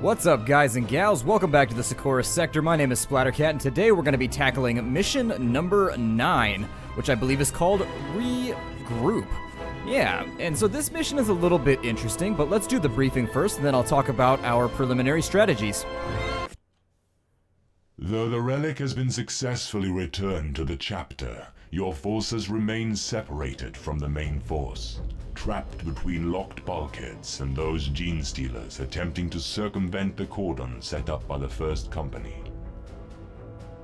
What's up, guys and gals? Welcome back to the Socorro Sector. My name is Splattercat, and today we're going to be tackling mission number 9, which I believe is called Regroup. Yeah, and so this mission is a little bit interesting, but let's do the briefing first, and then I'll talk about our preliminary strategies. Though the relic has been successfully returned to the chapter, your forces remain separated from the main force, trapped between locked bulkheads and those Genestealers attempting to circumvent the cordon set up by the First Company.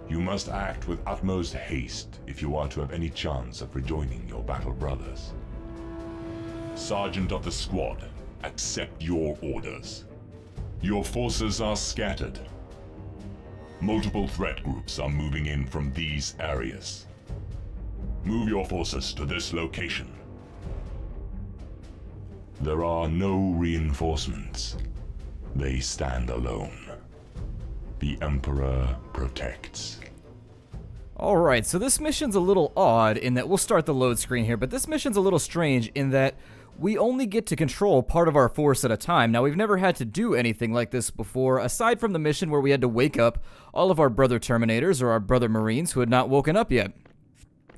You must act with utmost haste if you are to have any chance of rejoining your battle brothers. Sergeant of the squad, accept your orders. Your forces are scattered. Multiple threat groups are moving in from these areas. Move your forces to this location. There are no reinforcements. They stand alone. The Emperor protects. Alright, so this mission's a little odd in that we'll start the load screen here, but this mission's a little strange in that we only get to control part of our force at a time. Now, we've never had to do anything like this before, aside from the mission where we had to wake up all of our brother Terminators or our brother Marines who had not woken up yet.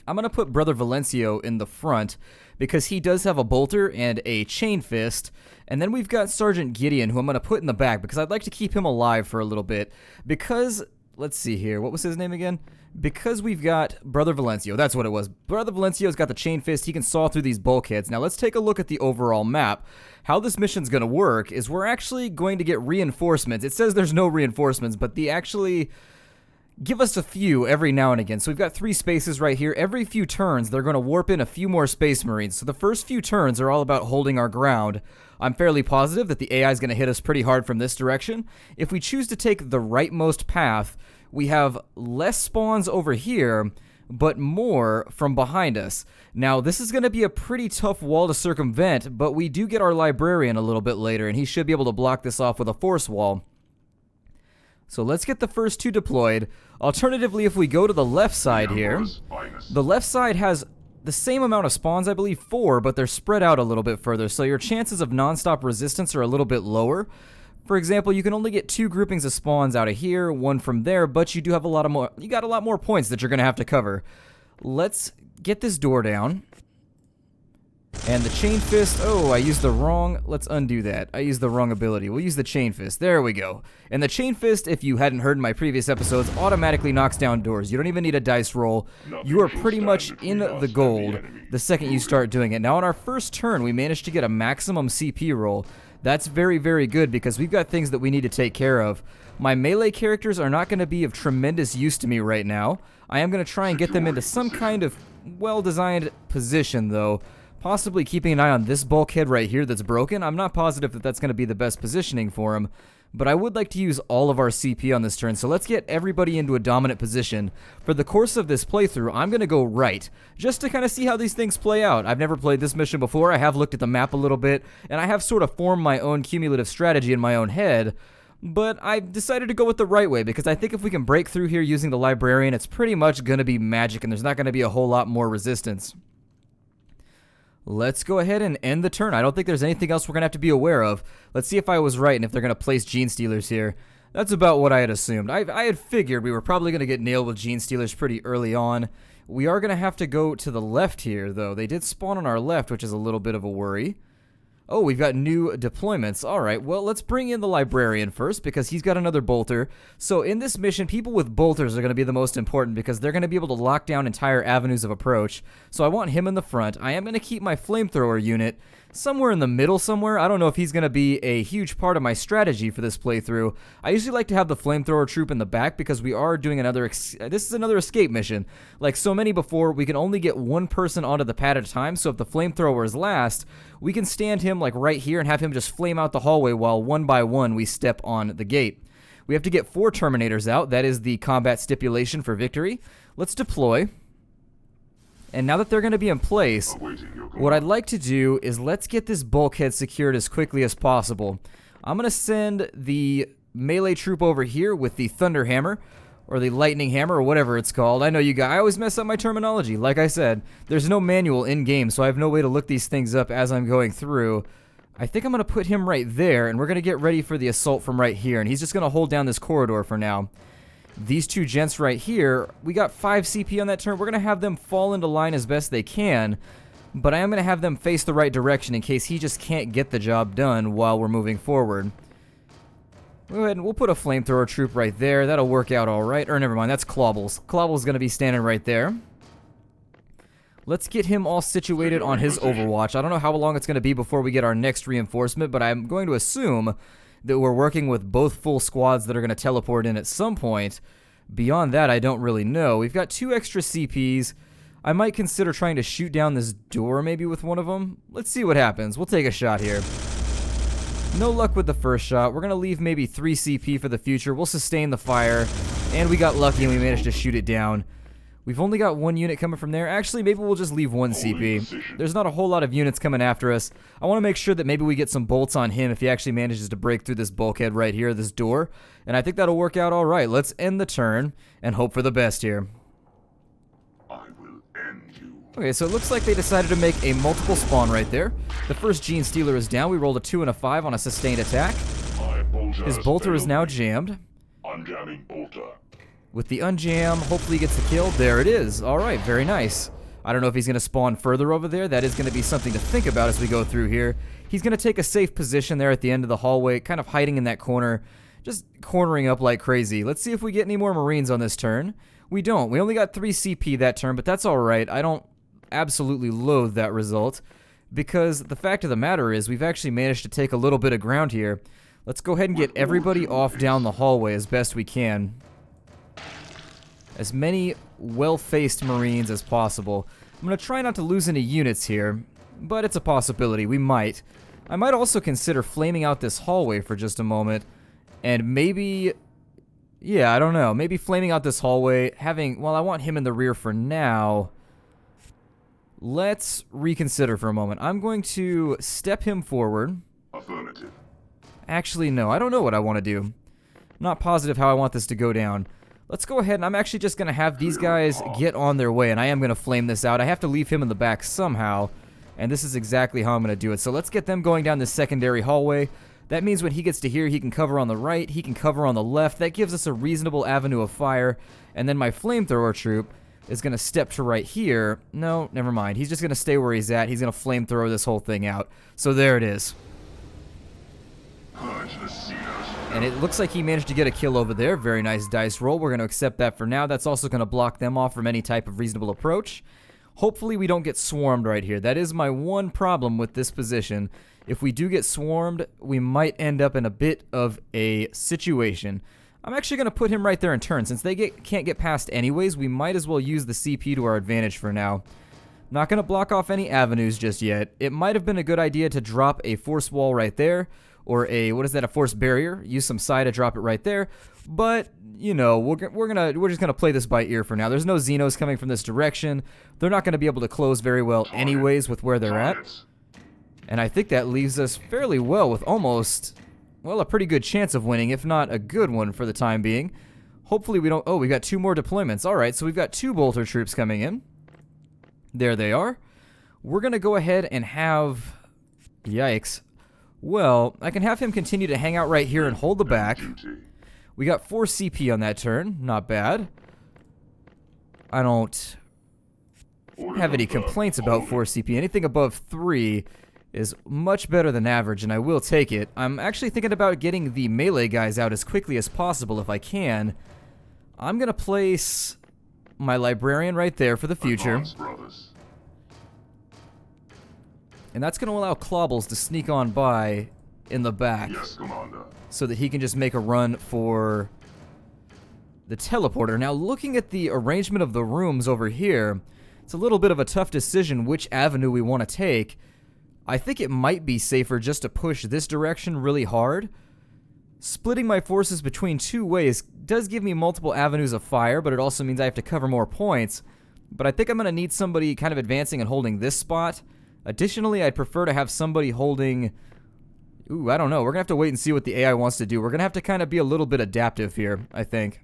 I'm going to put Brother Valencio in the front because he does have a bolter and a chain fist, and then we've got Sergeant Gideon who I'm going to put in the back because I'd like to keep him alive for a little bit because, let's see here, what was his name again? Because we've got Brother Valencio, that's what it was. Brother Valencio's got the chain fist, he can saw through these bulkheads. Now let's take a look at the overall map. How this mission's going to work is we're actually going to get reinforcements. It says there's no reinforcements, but they actually give us a few every now and again. So we've got 3 spaces right here. Every few turns, they're going to warp in a few more Space Marines. So the first few turns are all about holding our ground. I'm fairly positive that the AI is going to hit us pretty hard from this direction. If we choose to take the rightmost path, we have less spawns over here, but more from behind us. Now, this is going to be a pretty tough wall to circumvent, but we do get our Librarian a little bit later, and he should be able to block this off with a force wall. So let's get the first 2 deployed. Alternatively, if we go to the left side here, the left side has the same amount of spawns, I believe 4, but they're spread out a little bit further, so your chances of non-stop resistance are a little bit lower. For example, you can only get 2 groupings of spawns out of here, 1 from there, but you do have a lot more points that you're going to have to cover. Let's get this door down. And the chain fist, oh, I used the wrong, let's undo that. I used the wrong ability. We'll use the chain fist. There we go. And the chain fist, if you hadn't heard in my previous episodes, automatically knocks down doors. You don't even need a dice roll. You are pretty much in the gold the second you start doing it. Now, on our first turn, we managed to get a maximum CP roll. That's very, very good because we've got things that we need to take care of. My melee characters are not going to be of tremendous use to me right now. I am going to try and get them into some kind of well-designed position, though. Possibly keeping an eye on this bulkhead right here that's broken. I'm not positive that that's going to be the best positioning for him, but I would like to use all of our CP on this turn, so let's get everybody into a dominant position. For the course of this playthrough, I'm going to go right, just to kind of see how these things play out. I've never played this mission before. I have looked at the map a little bit, and I have sort of formed my own cumulative strategy in my own head, but I decided to go with the right way, because I think if we can break through here using the Librarian, it's pretty much going to be magic, and there's not going to be a whole lot more resistance. Let's go ahead and end the turn. I don't think there's anything else we're going to have to be aware of. Let's see if I was right and if they're going to place Genestealers here. That's about what I had assumed. I had figured we were probably going to get nailed with Genestealers pretty early on. We are going to have to go to the left here, though. They did spawn on our left, which is a little bit of a worry. Oh, we've got new deployments. All right, well, let's bring in the Librarian first because he's got another bolter. So in this mission, people with bolters are going to be the most important because they're going to be able to lock down entire avenues of approach. So I want him in the front. I am going to keep my flamethrower unit somewhere in the middle somewhere. I don't know if he's going to be a huge part of my strategy for this playthrough. I usually like to have the flamethrower troop in the back because we are doing this is another escape mission. Like so many before, we can only get 1 person onto the pad at a time, so if the flamethrower is last, we can stand him like right here and have him just flame out the hallway while 1 by 1 we step on the gate. We have to get 4 Terminators out. That is the combat stipulation for victory. Let's deploy. And now that they're going to be in place, what I'd like to do is let's get this bulkhead secured as quickly as possible. I'm going to send the melee troop over here with the Thunder Hammer, or the Lightning Hammer, or whatever it's called. I know you guys, I always mess up my terminology. Like I said, there's no manual in-game, so I have no way to look these things up as I'm going through. I think I'm going to put him right there, and we're going to get ready for the assault from right here, and he's just going to hold down this corridor for now. These two gents right here, we got 5 CP on that turn. We're going to have them fall into line as best they can, but I am going to have them face the right direction in case he just can't get the job done while we're moving forward. Go ahead and we'll put a flamethrower troop right there. That'll work out all right. Or never mind, that's Clobbles. Clobbles going to be standing right there. Let's get him all situated on his overwatch. I don't know how long it's going to be before we get our next reinforcement, but I'm going to assume that we're working with both full squads that are going to teleport in at some point. Beyond that, I don't really know. We've got 2 extra CPs. I might consider trying to shoot down this door maybe with one of them. Let's see what happens. We'll take a shot here. No luck with the first shot. We're going to leave maybe 3 CP for the future. We'll sustain the fire. And we got lucky and we managed to shoot it down. We've only got 1 unit coming from there. Actually, maybe we'll just leave 1 CP. There's not a whole lot of units coming after us. I want to make sure that maybe we get some bolts on him if he actually manages to break through this bulkhead right here, this door. And I think that'll work out all right. Let's end the turn and hope for the best here. Okay, so it looks like they decided to make a multiple spawn right there. The first Genestealer is down. We rolled a 2 and a 5 on a sustained attack. His bolter is now jammed. Unjamming bolter. With the unjam, hopefully he gets the kill. There it is. All right, very nice. I don't know if he's going to spawn further over there. That is going to be something to think about as we go through here. He's going to take a safe position there at the end of the hallway, kind of hiding in that corner, just cornering up like crazy. Let's see if we get any more Marines on this turn. We don't. We only got 3 CP that turn, but that's all right. I don't absolutely loathe that result, because the fact of the matter is we've actually managed to take a little bit of ground here. Let's go ahead and get everybody off down the hallway as best we can. As many well-faced Marines as possible. I'm going to try not to lose any units here, but it's a possibility. We might. I might also consider flaming out this hallway for just a moment, and maybe... yeah, I don't know. Maybe flaming out this hallway, having... well, I want him in the rear for now. Let's reconsider for a moment. I'm going to step him forward. Affirmative. Actually, no. I don't know what I want to do. I'm not positive how I want this to go down. Let's go ahead, and I'm actually just going to have these guys get on their way, and I am going to flame this out. I have to leave him in the back somehow, and this is exactly how I'm going to do it. So let's get them going down this secondary hallway. That means when he gets to here, he can cover on the right, he can cover on the left. That gives us a reasonable avenue of fire, and then my flamethrower troop is going to step to right here. No, never mind. He's just going to stay where he's at. He's going to flamethrower this whole thing out. So there it is. And it looks like he managed to get a kill over there. Very nice dice roll. We're going to accept that for now. That's also going to block them off from any type of reasonable approach. Hopefully we don't get swarmed right here. That is my one problem with this position. If we do get swarmed, we might end up in a bit of a situation. I'm actually going to put him right there in turn. Since they can't get past anyways, we might as well use the CP to our advantage for now. Not going to block off any avenues just yet. It might have been a good idea to drop a force wall right there. Or a, what is that, a force barrier. Use some psi to drop it right there. But, you know, we're just going to play this by ear for now. There's no Xenos coming from this direction. They're not going to be able to close very well anyways with where they're at. And I think that leaves us fairly well with almost... well, a pretty good chance of winning, if not a good one for the time being. Hopefully we don't... oh, we got 2 more deployments. Alright, so we've got 2 bolter troops coming in. There they are. We're going to go ahead and have... yikes. Well, I can have him continue to hang out right here and hold the back. We got 4 CP on that turn. Not bad. I don't have any complaints about 4 CP. Anything above 3... is much better than average, and I will take it. I'm actually thinking about getting the melee guys out as quickly as possible if I can. I'm going to place my librarian right there for the future. And that's going to allow Clobbles to sneak on by in the back. Yes, Commander. So that he can just make a run for the teleporter. Now, looking at the arrangement of the rooms over here, it's a little bit of a tough decision which avenue we want to take. I think it might be safer just to push this direction really hard. Splitting my forces between 2 ways does give me multiple avenues of fire, but it also means I have to cover more points. But I think I'm going to need somebody kind of advancing and holding this spot. Additionally, I'd prefer to have somebody holding... ooh, I don't know. We're going to have to wait and see what the AI wants to do. We're going to have to kind of be a little bit adaptive here, I think.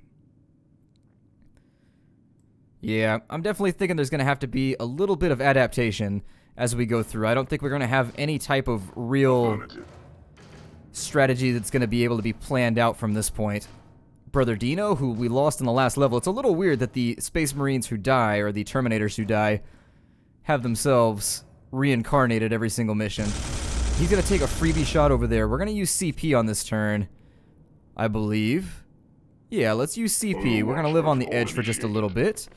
Yeah, I'm definitely thinking there's going to have to be a little bit of adaptation. as we go through. I don't think we're going to have any type of real strategy that's going to be able to be planned out from this point. Brother Dino, who we lost in the last level. It's a little weird that the Space Marines who die, or the Terminators who die, have themselves reincarnated every single mission. He's going to take a freebie shot over there. We're going to use CP on this turn, I believe. Yeah, let's use CP. We're going to live on the edge for just a little bit.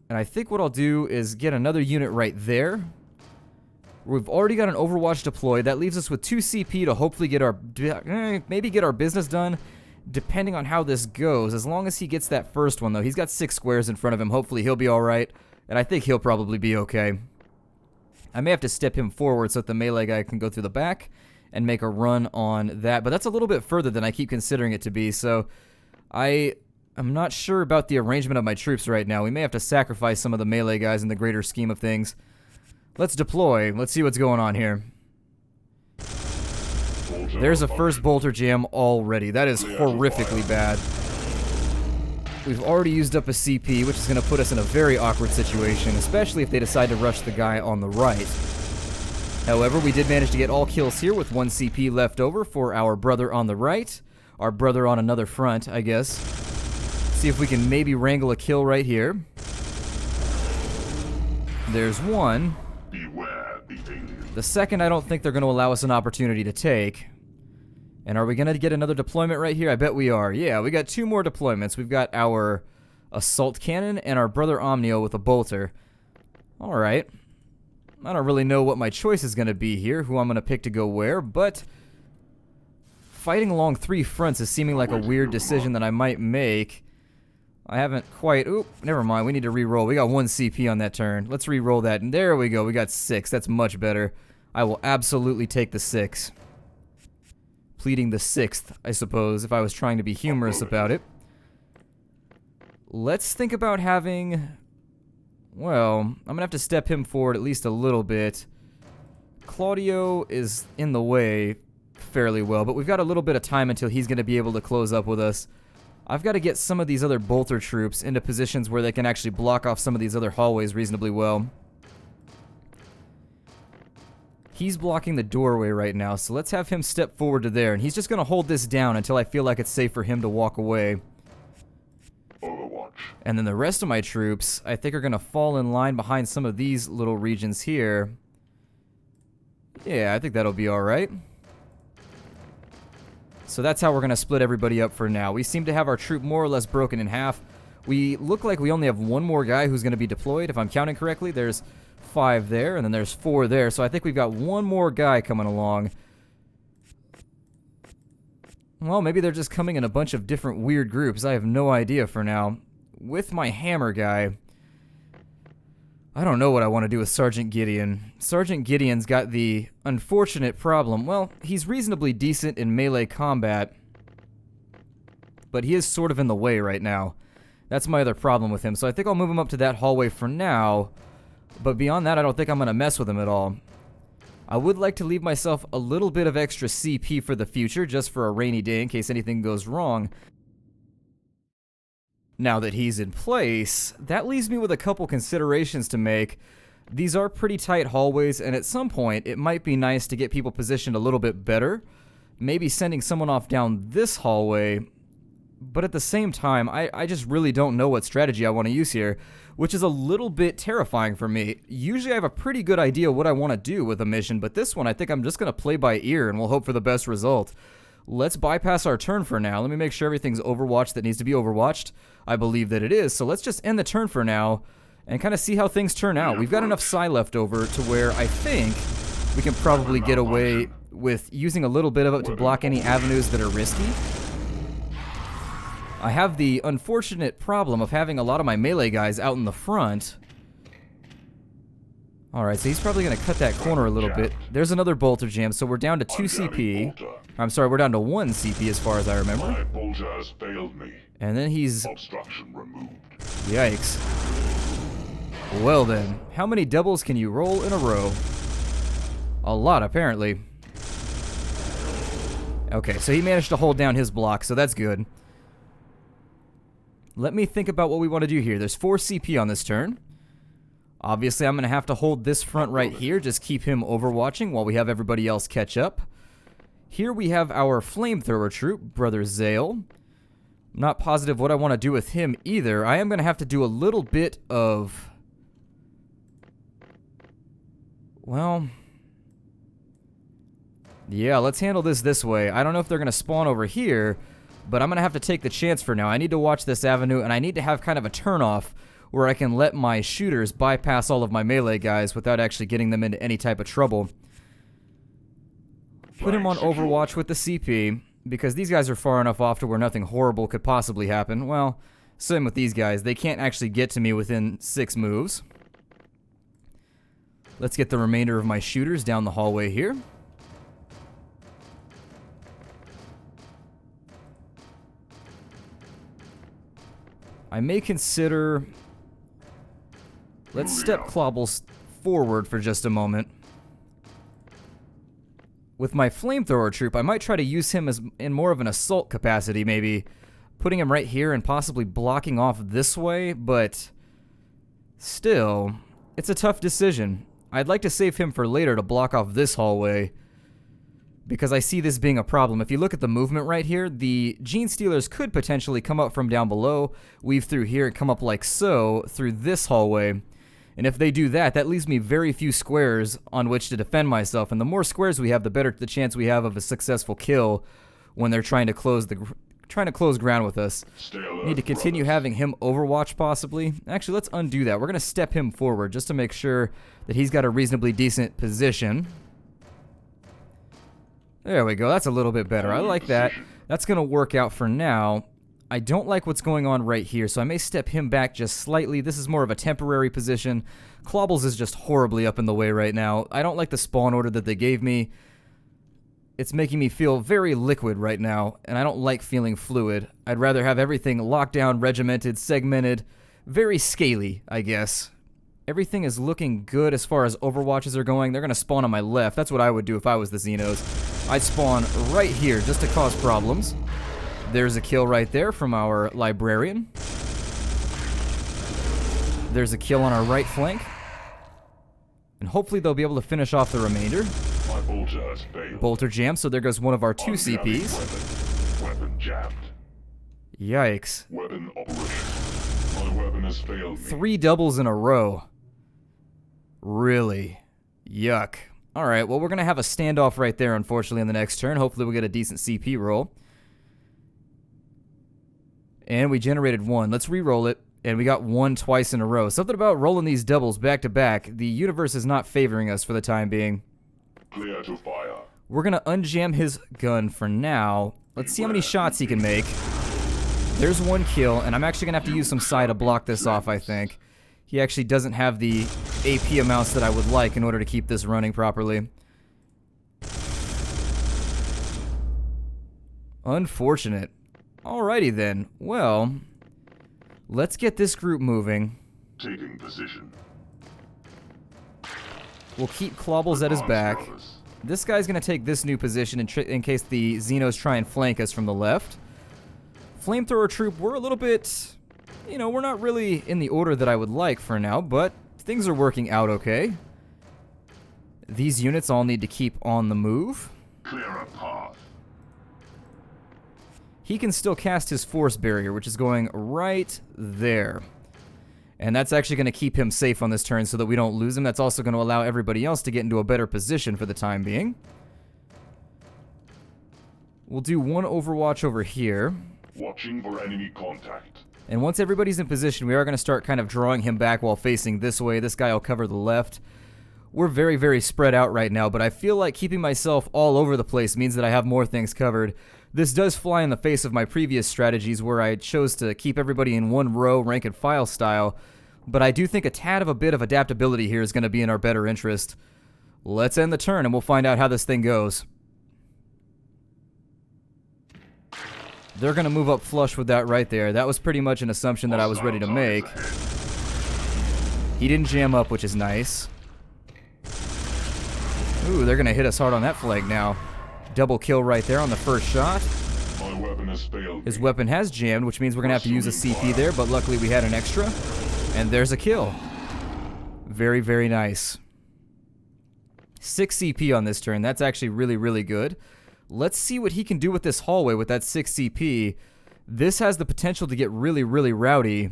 And I think what I'll do is get another unit right there. We've already got an Overwatch deployed. That leaves us with 2 CP to hopefully get our... maybe get our business done, depending on how this goes. As long as he gets that first one, though. He's got 6 squares in front of him. Hopefully he'll be alright. And I think he'll probably be okay. I may have to step him forward so that the melee guy can go through the back and make a run on that. But that's a little bit further than I keep considering it to be. So I'm not sure about the arrangement of my troops right now. We may have to sacrifice some of the melee guys in the greater scheme of things. Let's deploy. Let's see what's going on here. There's a first bolter jam already. That is horrifically bad. We've already used up a CP, which is going to put us in a very awkward situation, especially if they decide to rush the guy on the right. However, we did manage to get all kills here with 1 CP left over for our brother on the right. Our brother on another front, I guess. See if we can maybe wrangle a kill right here. There's one. The second, I don't think they're going to allow us an opportunity to take. And are we going to get another deployment right here? I bet we are. Yeah, we got 2 more deployments. We've got our assault cannon and our brother Omnio with a bolter. Alright. I don't really know what my choice is going to be here, who I'm going to pick to go where, but fighting along 3 fronts is seeming like a weird decision that I might make. I haven't quite... Oop, never mind. We need to re-roll. We got 1 CP on that turn. Let's re-roll that. And there we go. We got 6. That's much better. I will absolutely take the 6. Pleading the 6th, I suppose, if I was trying to be humorous about it. Let's think about having... Well, I'm going to have to step him forward at least a little bit. Claudio is in the way fairly well, but we've got a little bit of time until he's going to be able to close up with us. I've got to get some of these other bolter troops into positions where they can actually block off some of these other hallways reasonably well. He's blocking the doorway right now, so let's have him step forward to there. And he's just going to hold this down until I feel like it's safe for him to walk away. Overwatch. And then the rest of my troops, I think, are going to fall in line behind some of these little regions here. Yeah, I think that'll be alright. So that's how we're going to split everybody up for now. We seem to have our troop more or less broken in half. We look like we only have 1 more guy who's going to be deployed, if I'm counting correctly. There's 5 there, and then there's 4 there. So I think we've got 1 more guy coming along. Well, maybe they're just coming in a bunch of different weird groups. I have no idea for now. With my hammer guy, I don't know what I want to do with Sergeant Gideon. Sergeant Gideon's got the unfortunate problem. Well, he's reasonably decent in melee combat, but he is sort of in the way right now. That's my other problem with him. So I think I'll move him up to that hallway for now. But beyond that, I don't think I'm going to mess with him at all. I would like to leave myself a little bit of extra CP for the future, just for a rainy day in case anything goes wrong. Now that he's in place, that leaves me with a couple considerations to make. These are pretty tight hallways, and at some point, it might be nice to get people positioned a little bit better. Maybe sending someone off down this hallway. But at the same time, I just really don't know what strategy I want to use here, which is a little bit terrifying for me. Usually I have a pretty good idea what I want to do with a mission, but this one I think I'm just going to play by ear and we'll hope for the best result. Let's bypass our turn for now. Let me make sure everything's overwatched that needs to be overwatched. I believe that it is, so let's just end the turn for now and kind of see how things turn out. We've got enough psi left over to where I think we can probably get away with using a little bit of it to block any avenues that are risky. I have the unfortunate problem of having a lot of my melee guys out in the front. Alright, so he's probably going to cut that corner a little bit. There's another bolter jam, so we're down to 2 CP. I'm sorry, we're down to 1 CP as far as I remember. My bolter has failed me. And then he's... Obstruction removed. Yikes. Well then, how many doubles can you roll in a row? A lot, apparently. Okay, so he managed to hold down his block, so that's good. Let me think about what we want to do here. There's 4 CP on this turn. Obviously, I'm going to have to hold this front right here, just keep him overwatching while we have everybody else catch up. Here we have our flamethrower troop, Brother Zale. Not positive what I want to do with him either. I am going to have to do a little bit of... Well... Yeah, let's handle this way. I don't know if they're going to spawn over here, but I'm going to have to take the chance for now. I need to watch this avenue, and I need to have kind of a turnoff where I can let my shooters bypass all of my melee guys without actually getting them into any type of trouble. Put him on Overwatch with the CP, because these guys are far enough off to where nothing horrible could possibly happen. Well, same with these guys. They can't actually get to me within 6 moves. Let's get the remainder of my shooters down the hallway here. I may consider... Let's step Clobbles forward for just a moment. With my flamethrower troop, I might try to use him as in more of an assault capacity, maybe. Putting him right here and possibly blocking off this way, but... Still, it's a tough decision. I'd like to save him for later to block off this hallway, because I see this being a problem. If you look at the movement right here, the Genestealers could potentially come up from down below, weave through here, and come up like so through this hallway. And if they do that, that leaves me very few squares on which to defend myself. And the more squares we have, the better the chance we have of a successful kill when they're trying to close ground with us. Need to continue having him overwatch possibly. Actually, let's undo that. We're going to step him forward just to make sure that he's got a reasonably decent position. There we go. That's a little bit better. I like that. That's going to work out for now. I don't like what's going on right here, so I may step him back just slightly. This is more of a temporary position. Clobbles is just horribly up in the way right now. I don't like the spawn order that they gave me. It's making me feel very liquid right now, and I don't like feeling fluid. I'd rather have everything locked down, regimented, segmented, very scaly, I guess. Everything is looking good as far as overwatches are going. They're going to spawn on my left. That's what I would do if I was the Xenos. I'd spawn right here just to cause problems. There's a kill right there from our librarian. There's a kill on our right flank. And hopefully they'll be able to finish off the remainder. My bolter has failed. Bolter jammed, so there goes one of our 2 CPs. Weapon jammed. Yikes. Weapon operation. My weapon has failed me. 3 doubles in a row. Really? Yuck. Alright, well we're going to have a standoff right there, unfortunately, in the next turn. Hopefully we'll get a decent CP roll. And we generated 1. Let's re-roll it. And we got 1 twice in a row. Something about rolling these doubles back to back. The universe is not favoring us for the time being. Clear to fire. We're going to unjam his gun for now. Let's see how many shots he can make. There's 1 kill, and I'm actually going to have to use some psi to block this off, I think. He actually doesn't have the AP amounts that I would like in order to keep this running properly. Unfortunate. Alrighty then. Well, let's get this group moving. Taking position. We'll keep Clobbles at his back. This guy's going to take this new position in case the Xenos try and flank us from the left. Flamethrower troop, we're a little bit... You know, we're not really in the order that I would like for now, but things are working out okay. These units all need to keep on the move. Clear a path. He can still cast his force barrier, which is going right there. And that's actually going to keep him safe on this turn so that we don't lose him. That's also going to allow everybody else to get into a better position for the time being. We'll do 1 overwatch over here. Watching for enemy contact. And once everybody's in position, we are going to start kind of drawing him back while facing this way. This guy will cover the left. We're very, very spread out right now, but I feel like keeping myself all over the place means that I have more things covered. This does fly in the face of my previous strategies where I chose to keep everybody in 1 row, rank and file style, but I do think a tad of a bit of adaptability here is going to be in our better interest. Let's end the turn and we'll find out how this thing goes. They're going to move up flush with that right there. That was pretty much an assumption that I was ready to make. He didn't jam up, which is nice. Ooh, they're going to hit us hard on that flank now. Double kill right there on the first shot. My weapon has failed. His weapon has jammed, which means we're going to have to use a CP there, but luckily we had an extra. And there's a kill. Very, very nice. 6 CP on this turn. That's actually really, really good. Let's see what he can do with this hallway with that 6 CP. This has the potential to get really, really rowdy.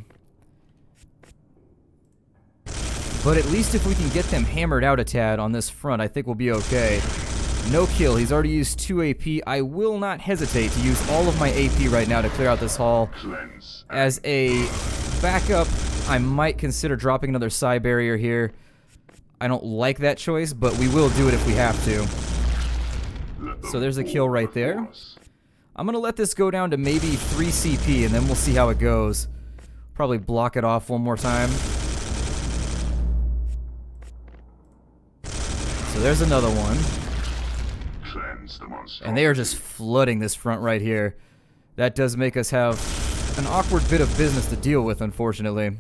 But at least if we can get them hammered out a tad on this front, I think we'll be okay. No kill. He's already used 2 AP. I will not hesitate to use all of my AP right now to clear out this hall. As a backup, I might consider dropping another psi barrier here. I don't like that choice, but we will do it if we have to. So there's a kill right there. I'm going to let this go down to maybe 3 CP, and then we'll see how it goes. Probably block it off one more time. So there's another one. And they are just flooding this front right here. That does make us have an awkward bit of business to deal with, unfortunately.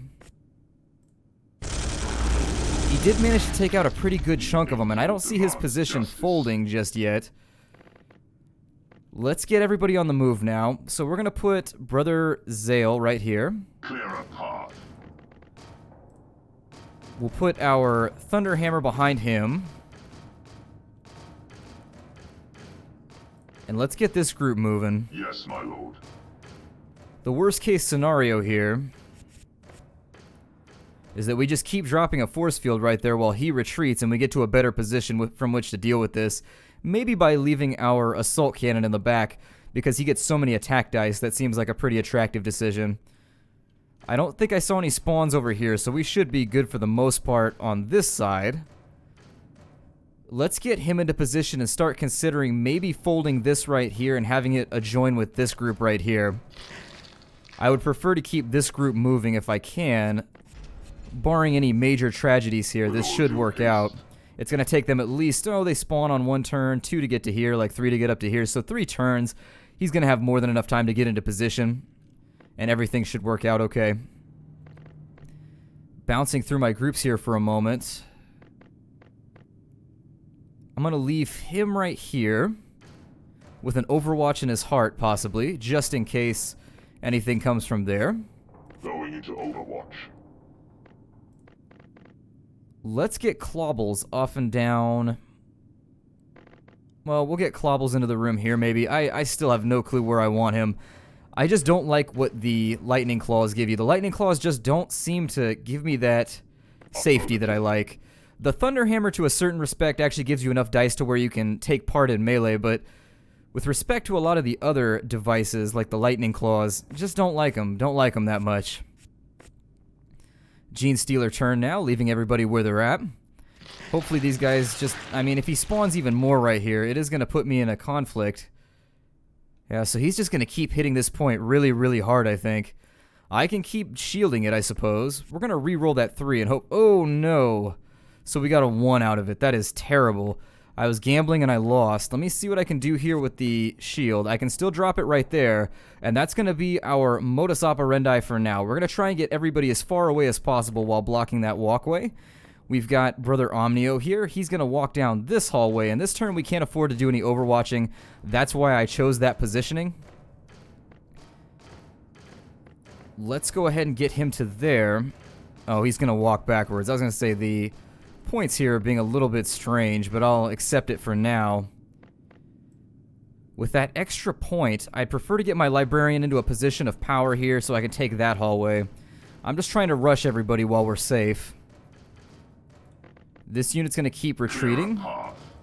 He did manage to take out a pretty good chunk of them, and I don't see his position folding just yet. Let's get everybody on the move now. So we're going to put Brother Zale right here. Clear a path. We'll put our Thunderhammer behind him. And let's get this group moving. Yes, my lord. The worst case scenario here is that we just keep dropping a force field right there while he retreats and we get to a better position from which to deal with this. Maybe by leaving our assault cannon in the back, because he gets so many attack dice. That seems like a pretty attractive decision. I don't think I saw any spawns over here, so we should be good for the most part on this side. Let's get him into position and start considering maybe folding this right here and having it adjoin with this group right here. I would prefer to keep this group moving if I can. Barring any major tragedies here, this should work out. It's going to take them at least, they spawn on 1 turn, 2 to get to here, like 3 to get up to here. So 3 turns, he's going to have more than enough time to get into position. And everything should work out okay. Bouncing through my groups here for a moment. I'm going to leave him right here with an Overwatch in his heart, possibly, just in case anything comes from there. Going into Overwatch. Let's get Clobbles off and down. Well, we'll get Clobbles into the room here, maybe. I still have no clue where I want him. I just don't like what the Lightning Claws give you. The Lightning Claws just don't seem to give me that safety that I like. The Thunderhammer, to a certain respect, actually gives you enough dice to where you can take part in melee, but with respect to a lot of the other devices, like the Lightning Claws, just don't like them. Don't like them that much. Genestealer turn now, leaving everybody where they're at. Hopefully these guys just... I mean, if he spawns even more right here, it is going to put me in a conflict. Yeah, so he's just going to keep hitting this point really, really hard, I think. I can keep shielding it, I suppose. We're going to re-roll that 3 and hope... Oh, no. So we got a 1 out of it. That is terrible. I was gambling and I lost. Let me see what I can do here with the shield. I can still drop it right there, and that's going to be our modus operandi for now. We're going to try and get everybody as far away as possible while blocking that walkway. We've got Brother Omnio here. He's going to walk down this hallway, and this turn we can't afford to do any overwatching. That's why I chose that positioning. Let's go ahead and get him to there. Oh, he's going to walk backwards. I was going to say the points here are being a little bit strange, but I'll accept it for now. With that extra point, I'd prefer to get my Librarian into a position of power here so I can take that hallway. I'm just trying to rush everybody while we're safe. This unit's going to keep retreating.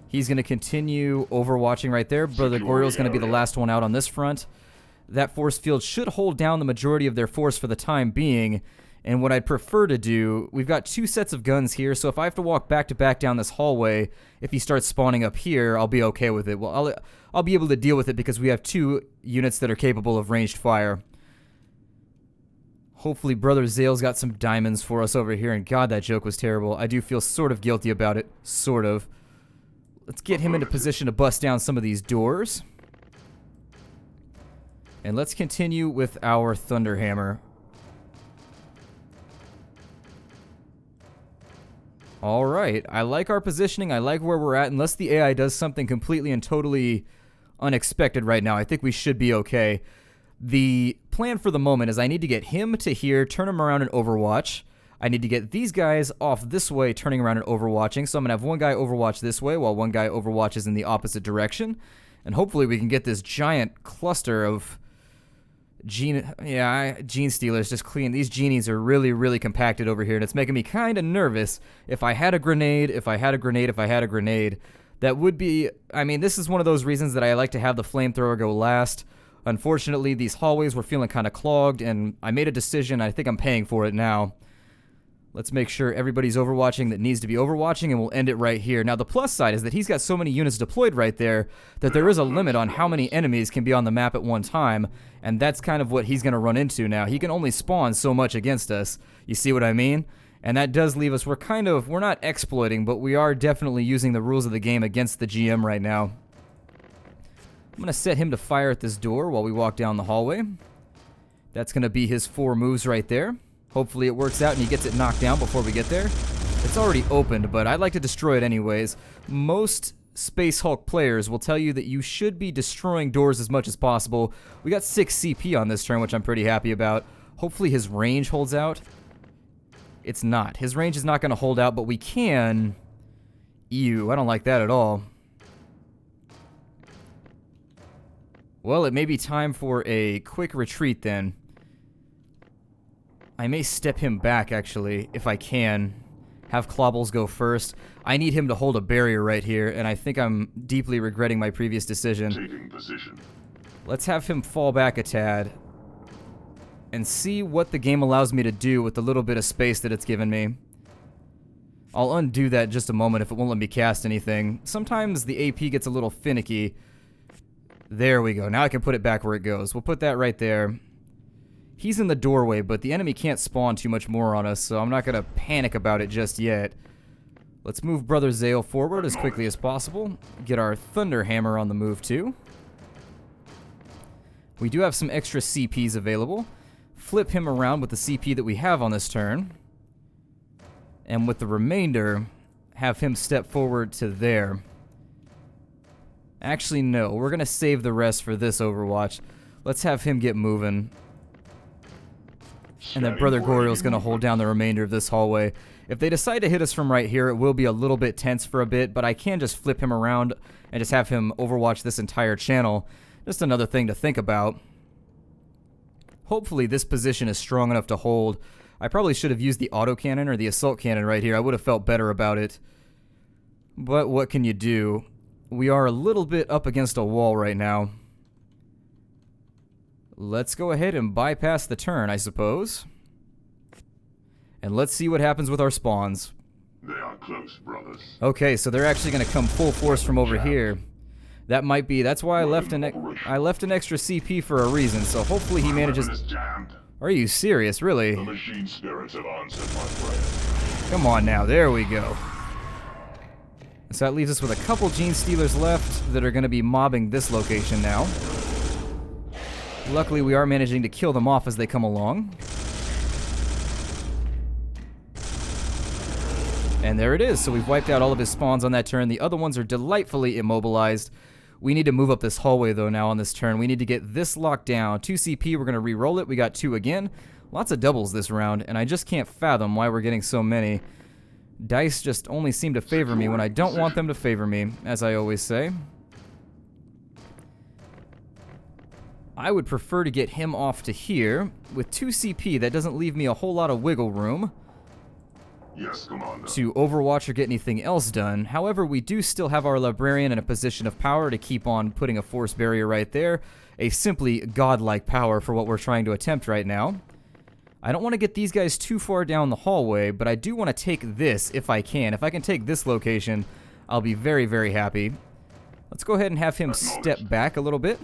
He's going to continue overwatching right there. Brother Goriel's going to be the last one out on this front. That force field should hold down the majority of their force for the time being. And what I'd prefer to do, we've got 2 sets of guns here, so if I have to walk back to back down this hallway, if he starts spawning up here, I'll be okay with it. Well, I'll be able to deal with it because we have 2 units that are capable of ranged fire. Hopefully Brother Zale's got some diamonds for us over here, and God, that joke was terrible. I do feel sort of guilty about it. Sort of. Let's get him into position to bust down some of these doors. And let's continue with our Thunderhammer. Alright, I like our positioning, I like where we're at. Unless the AI does something completely and totally unexpected right now, I think we should be okay. The plan for the moment is I need to get him to here, turn him around in Overwatch. I need to get these guys off this way, turning around and overwatching. So I'm going to have one guy overwatch this way while one guy overwatches in the opposite direction. And hopefully we can get this giant cluster of Genestealers just clean. These genies are really, really compacted over here, and it's making me kind of nervous. If I had a grenade, that would be... I mean, this is one of those reasons that I like to have the flamethrower go last. Unfortunately, these hallways were feeling kind of clogged, and I made a decision. I think I'm paying for it now. Let's make sure everybody's overwatching that needs to be overwatching, and we'll end it right here. Now, the plus side is that he's got so many units deployed right there that there is a limit on how many enemies can be on the map at one time, and that's kind of what he's going to run into now. He can only spawn so much against us. You see what I mean? And that does leave us, we're not exploiting, but we are definitely using the rules of the game against the GM right now. I'm going to set him to fire at this door while we walk down the hallway. That's going to be his 4 moves right there. Hopefully it works out and he gets it knocked down before we get there. It's already opened, but I'd like to destroy it anyways. Most Space Hulk players will tell you that you should be destroying doors as much as possible. We got 6 CP on this turn, which I'm pretty happy about. Hopefully his range holds out. It's not. His range is not going to hold out, but we can... Ew, I don't like that at all. Well, it may be time for a quick retreat then. I may step him back, actually, if I can. Have Clobbles go first. I need him to hold a barrier right here, and I think I'm deeply regretting my previous decision. Taking position. Let's have him fall back a tad and see what the game allows me to do with the little bit of space that it's given me. I'll undo that in just a moment if it won't let me cast anything. Sometimes the AP gets a little finicky. There we go. Now I can put it back where it goes. We'll put that right there. He's in the doorway, but the enemy can't spawn too much more on us, so I'm not going to panic about it just yet. Let's move Brother Zale forward as quickly as possible. Get our Thunder Hammer on the move, too. We do have some extra CPs available. Flip him around with the CP that we have on this turn. And with the remainder, have him step forward to there. Actually, no. We're going to save the rest for this Overwatch. Let's have him get moving. And then Brother Goriel's going to hold down the remainder of this hallway. If they decide to hit us from right here, it will be a little bit tense for a bit, but I can just flip him around and just have him overwatch this entire channel. Just another thing to think about. Hopefully this position is strong enough to hold. I probably should have used the autocannon or the assault cannon right here. I would have felt better about it. But what can you do? We are a little bit up against a wall right now. Let's go ahead and bypass the turn, I suppose. And let's see what happens with our spawns. They are close, brothers. Okay, so they're actually going to come full force from over here. That might be... That's why I left an extra CP for a reason, so hopefully he manages... Are you serious, really? The machine spirits have answered my prayer. Come on now, there we go. So that leaves us with a couple Genestealers left that are going to be mobbing this location now. Luckily, we are managing to kill them off as they come along. And there it is. So we've wiped out all of his spawns on that turn. The other ones are delightfully immobilized. We need to move up this hallway, though, now on this turn. We need to get this locked down. 2 CP, we're going to re-roll it. We got 2 again. Lots of doubles this round, and I just can't fathom why we're getting so many. Dice just only seem to favor me when I don't want them to favor me, as I always say. I would prefer to get him off to here. With 2 CP, that doesn't leave me a whole lot of wiggle room. Yes, Commander. To overwatch or get anything else done. However, we do still have our Librarian in a position of power to keep on putting a force barrier right there. A simply godlike power for what we're trying to attempt right now. I don't want to get these guys too far down the hallway, but I do want to take this if I can. If I can take this location, I'll be very, very happy. Let's go ahead and have him step back a little bit.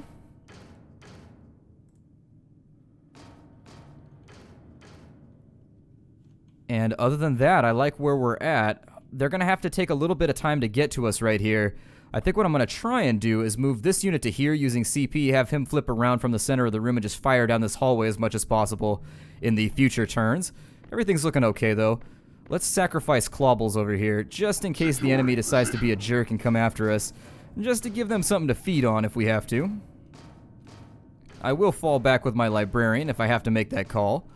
And other than that, I like where we're at. They're going to have to take a little bit of time to get to us right here. I think what I'm going to try and do is move this unit to here using CP, have him flip around from the center of the room and just fire down this hallway as much as possible in the future turns. Everything's looking okay, though. Let's sacrifice Clobbles over here, just in case the enemy decides to be a jerk and come after us, just to give them something to feed on if we have to. I will fall back with my Librarian if I have to make that call.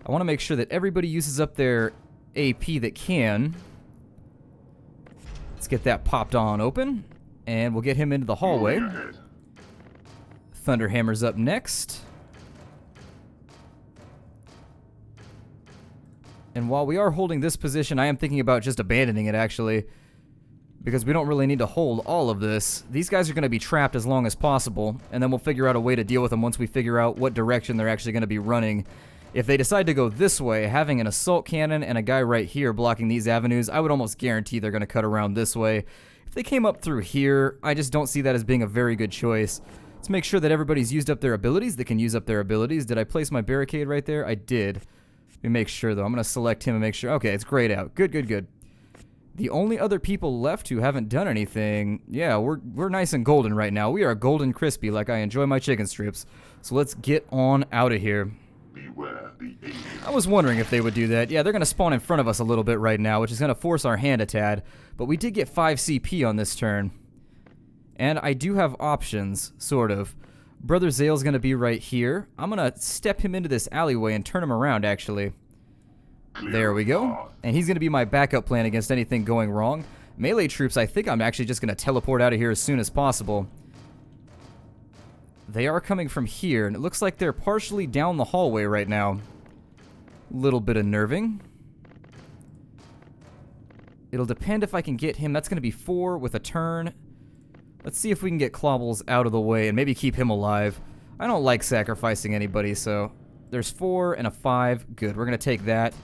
I want to make sure that everybody uses up their AP that can. Let's get that popped on open, and we'll get him into the hallway. Thunderhammer's up next. And while we are holding this position, I am thinking about just abandoning it, actually, because we don't really need to hold all of this. These guys are going to be trapped as long as possible, and then we'll figure out a way to deal with them once we figure out what direction they're actually going to be running. If they decide to go this way, having an assault cannon and a guy right here blocking these avenues, I would almost guarantee they're going to cut around this way. If they came up through here, I just don't see that as being a very good choice. Let's make sure that everybody's used up their abilities. They can use up their abilities. Did I place my barricade right there? I did. Let me make sure, though. I'm going to select him and make sure. Okay, it's grayed out. Good, good, good. The only other people left who haven't done anything, yeah, we're nice and golden right now. We are golden crispy like I enjoy my chicken strips. So let's get on out of here. Beware the alien. I was wondering if they would do that. Yeah, they're going to spawn in front of us a little bit right now, which is going to force our hand a tad. But we did get 5 CP on this turn. And I do have options, sort of. Brother Zale's going to be right here. I'm going to step him into this alleyway and turn him around, actually. There we go. And he's going to be my backup plan against anything going wrong. Melee troops, I think I'm actually just going to teleport out of here as soon as possible. They are coming from here, and it looks like they're partially down the hallway right now. Little bit unnerving. It'll depend if I can get him. That's going to be 4 with a turn. Let's see if we can get Clobbles out of the way and maybe keep him alive. I don't like sacrificing anybody, so there's 4 and a 5. Good, we're going to take that.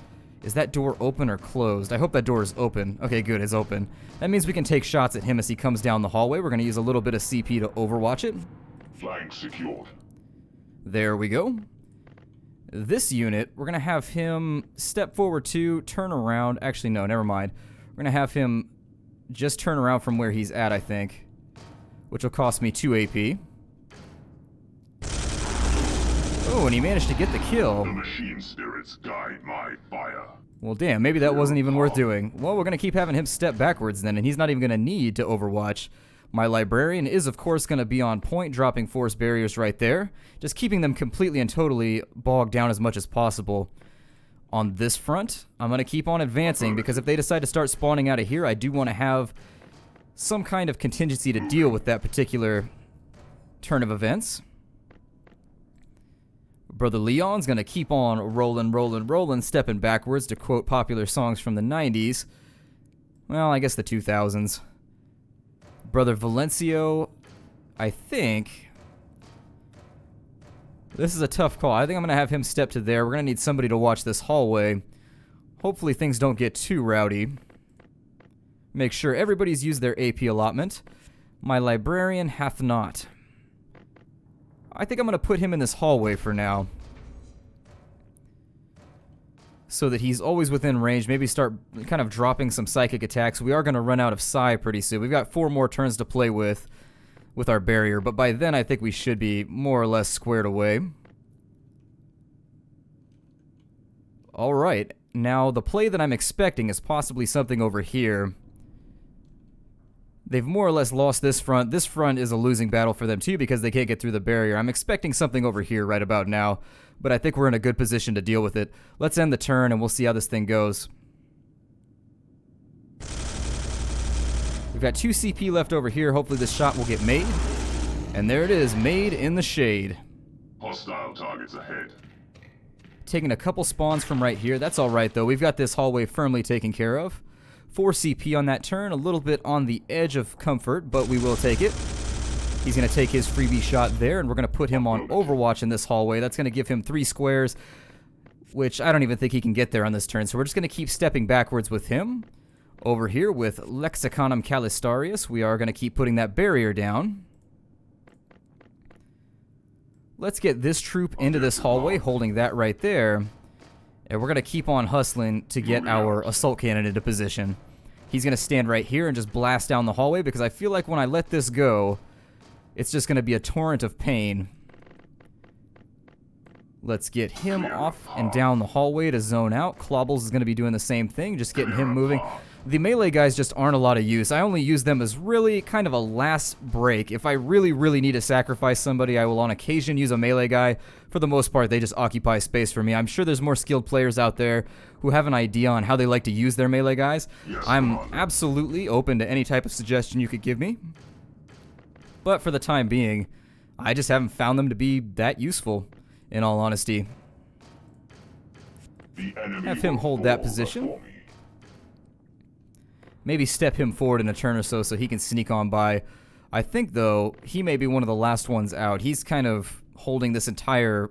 Is that door open or closed? I hope that door is open. Okay, good, it's open. That means we can take shots at him as he comes down the hallway. We're going to use a little bit of CP to overwatch it. Flank secured. There we go. This unit, we're going to have him step forward 2, turn around. Actually, no, never mind. We're going to have him just turn around from where he's at, I think. Which will cost me 2 AP. Oh, and he managed to get the kill. The machine spirits guide my fire. Well, damn, maybe that wasn't even worth doing. Well, we're going to keep having him step backwards then, and he's not even going to need to overwatch. My librarian is, of course, going to be on point, dropping force barriers right there. Just keeping them completely and totally bogged down as much as possible. On this front, I'm going to keep on advancing, because if they decide to start spawning out of here, I do want to have some kind of contingency to deal with that particular turn of events. Brother Leon's going to keep on rolling, stepping backwards, to quote popular songs from the 90s. Well, I guess the 2000s. Brother Valencio, I think... This is a tough call. I think I'm going to have him step to there. We're going to need somebody to watch this hallway. Hopefully things don't get too rowdy. Make sure everybody's used their AP allotment. My librarian hath not. I think I'm going to put him in this hallway for now. So that he's always within range. Maybe start kind of dropping some psychic attacks. We are going to run out of psi pretty soon. We've got 4 more turns to play with our barrier. But by then I think we should be more or less squared away. Alright. Now the play that I'm expecting is possibly something over here. They've more or less lost this front. This front is a losing battle for them too because they can't get through the barrier. I'm expecting something over here right about now, but I think we're in a good position to deal with it. Let's end the turn and we'll see how this thing goes. We've got 2 CP left over here. Hopefully this shot will get made. And there it is, made in the shade. Hostile targets ahead. Taking a couple spawns from right here. That's alright though. We've got this hallway firmly taken care of. 4 CP on that turn, a little bit on the edge of comfort, but we will take it. He's going to take his freebie shot there, and we're going to put him on Overwatch in this hallway. That's going to give him 3 squares, which I don't even think he can get there on this turn, so we're just going to keep stepping backwards with him. Over here with Lexiconum Calistarius, we are going to keep putting that barrier down. Let's get this troop into this hallway, holding that right there. And we're going to keep on hustling to get our assault cannon into position. He's going to stand right here and just blast down the hallway because I feel like when I let this go, it's just going to be a torrent of pain. Let's get him off and down the hallway to zone out. Clobbles is going to be doing the same thing, just getting him moving. The melee guys just aren't a lot of use. I only use them as really kind of a last break. If I really, really need to sacrifice somebody, I will on occasion use a melee guy. For the most part, they just occupy space for me. I'm sure there's more skilled players out there who have an idea on how they like to use their melee guys. I'm absolutely open to any type of suggestion you could give me. But for the time being, I just haven't found them to be that useful, in all honesty. Have him hold that position. Maybe step him forward in a turn or so he can sneak on by. I think, though, he may be one of the last ones out. He's kind of holding this entire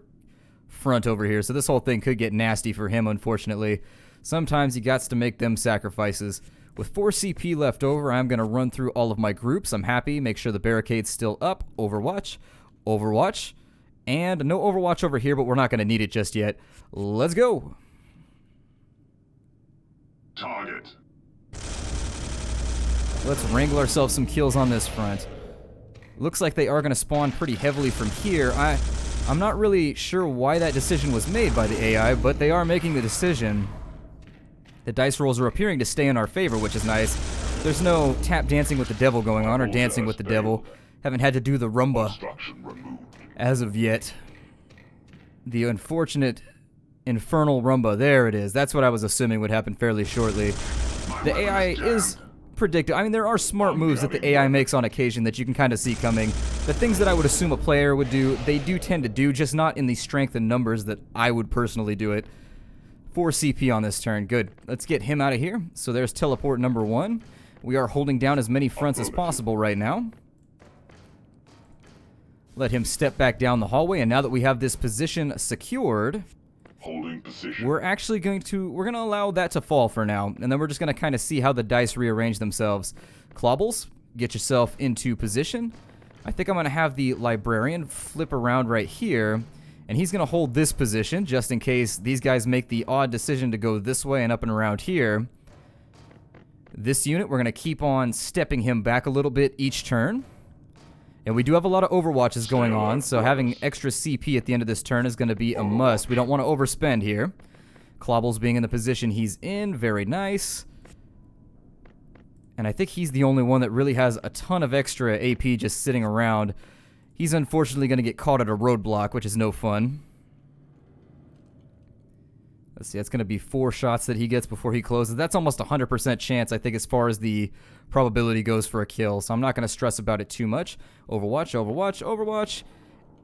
front over here, so this whole thing could get nasty for him, unfortunately. Sometimes you gots to make them sacrifices. With 4 CP left over, I'm going to run through all of my groups. I'm happy. Make sure the barricade's still up. Overwatch. Overwatch. And no Overwatch over here, but we're not going to need it just yet. Let's go. Target. Let's wrangle ourselves some kills on this front. Looks like they are going to spawn pretty heavily from here. I'm not really sure why that decision was made by the AI, but they are making the decision. The dice rolls are appearing to stay in our favor, which is nice. There's no tap dancing with the devil going on, or dancing with the devil. Haven't had to do the rumba as of yet. The unfortunate infernal rumba. There it is. That's what I was assuming would happen fairly shortly. The AI is predictive. I mean, there are smart moves that the AI makes on occasion that you can kind of see coming. The things that I would assume a player would do, they do tend to do, just not in the strength and numbers that I would personally do it. 4 CP on this turn. Good. Let's get him out of here. So there's teleport number 1. We are holding down as many fronts as possible right now. Let him step back down the hallway, and now that we have this position secured, we're actually going to allow that to fall for now, and then we're just going to kind of see how the dice rearrange themselves. Clobbles, get yourself into position. I think I'm going to have the librarian flip around right here, and he's going to hold this position just in case these guys make the odd decision to go this way and up and around here. This unit, we're going to keep on stepping him back a little bit each turn. And we do have a lot of overwatches going on, so having extra CP at the end of this turn is going to be a must. We don't want to overspend here. Clobbles being in the position he's in, very nice. And I think he's the only one that really has a ton of extra AP just sitting around. He's unfortunately going to get caught at a roadblock, which is no fun. Let's see, that's going to be 4 shots that he gets before he closes. That's almost 100% chance, I think, as far as the probability goes for a kill. So I'm not going to stress about it too much. Overwatch, overwatch, overwatch.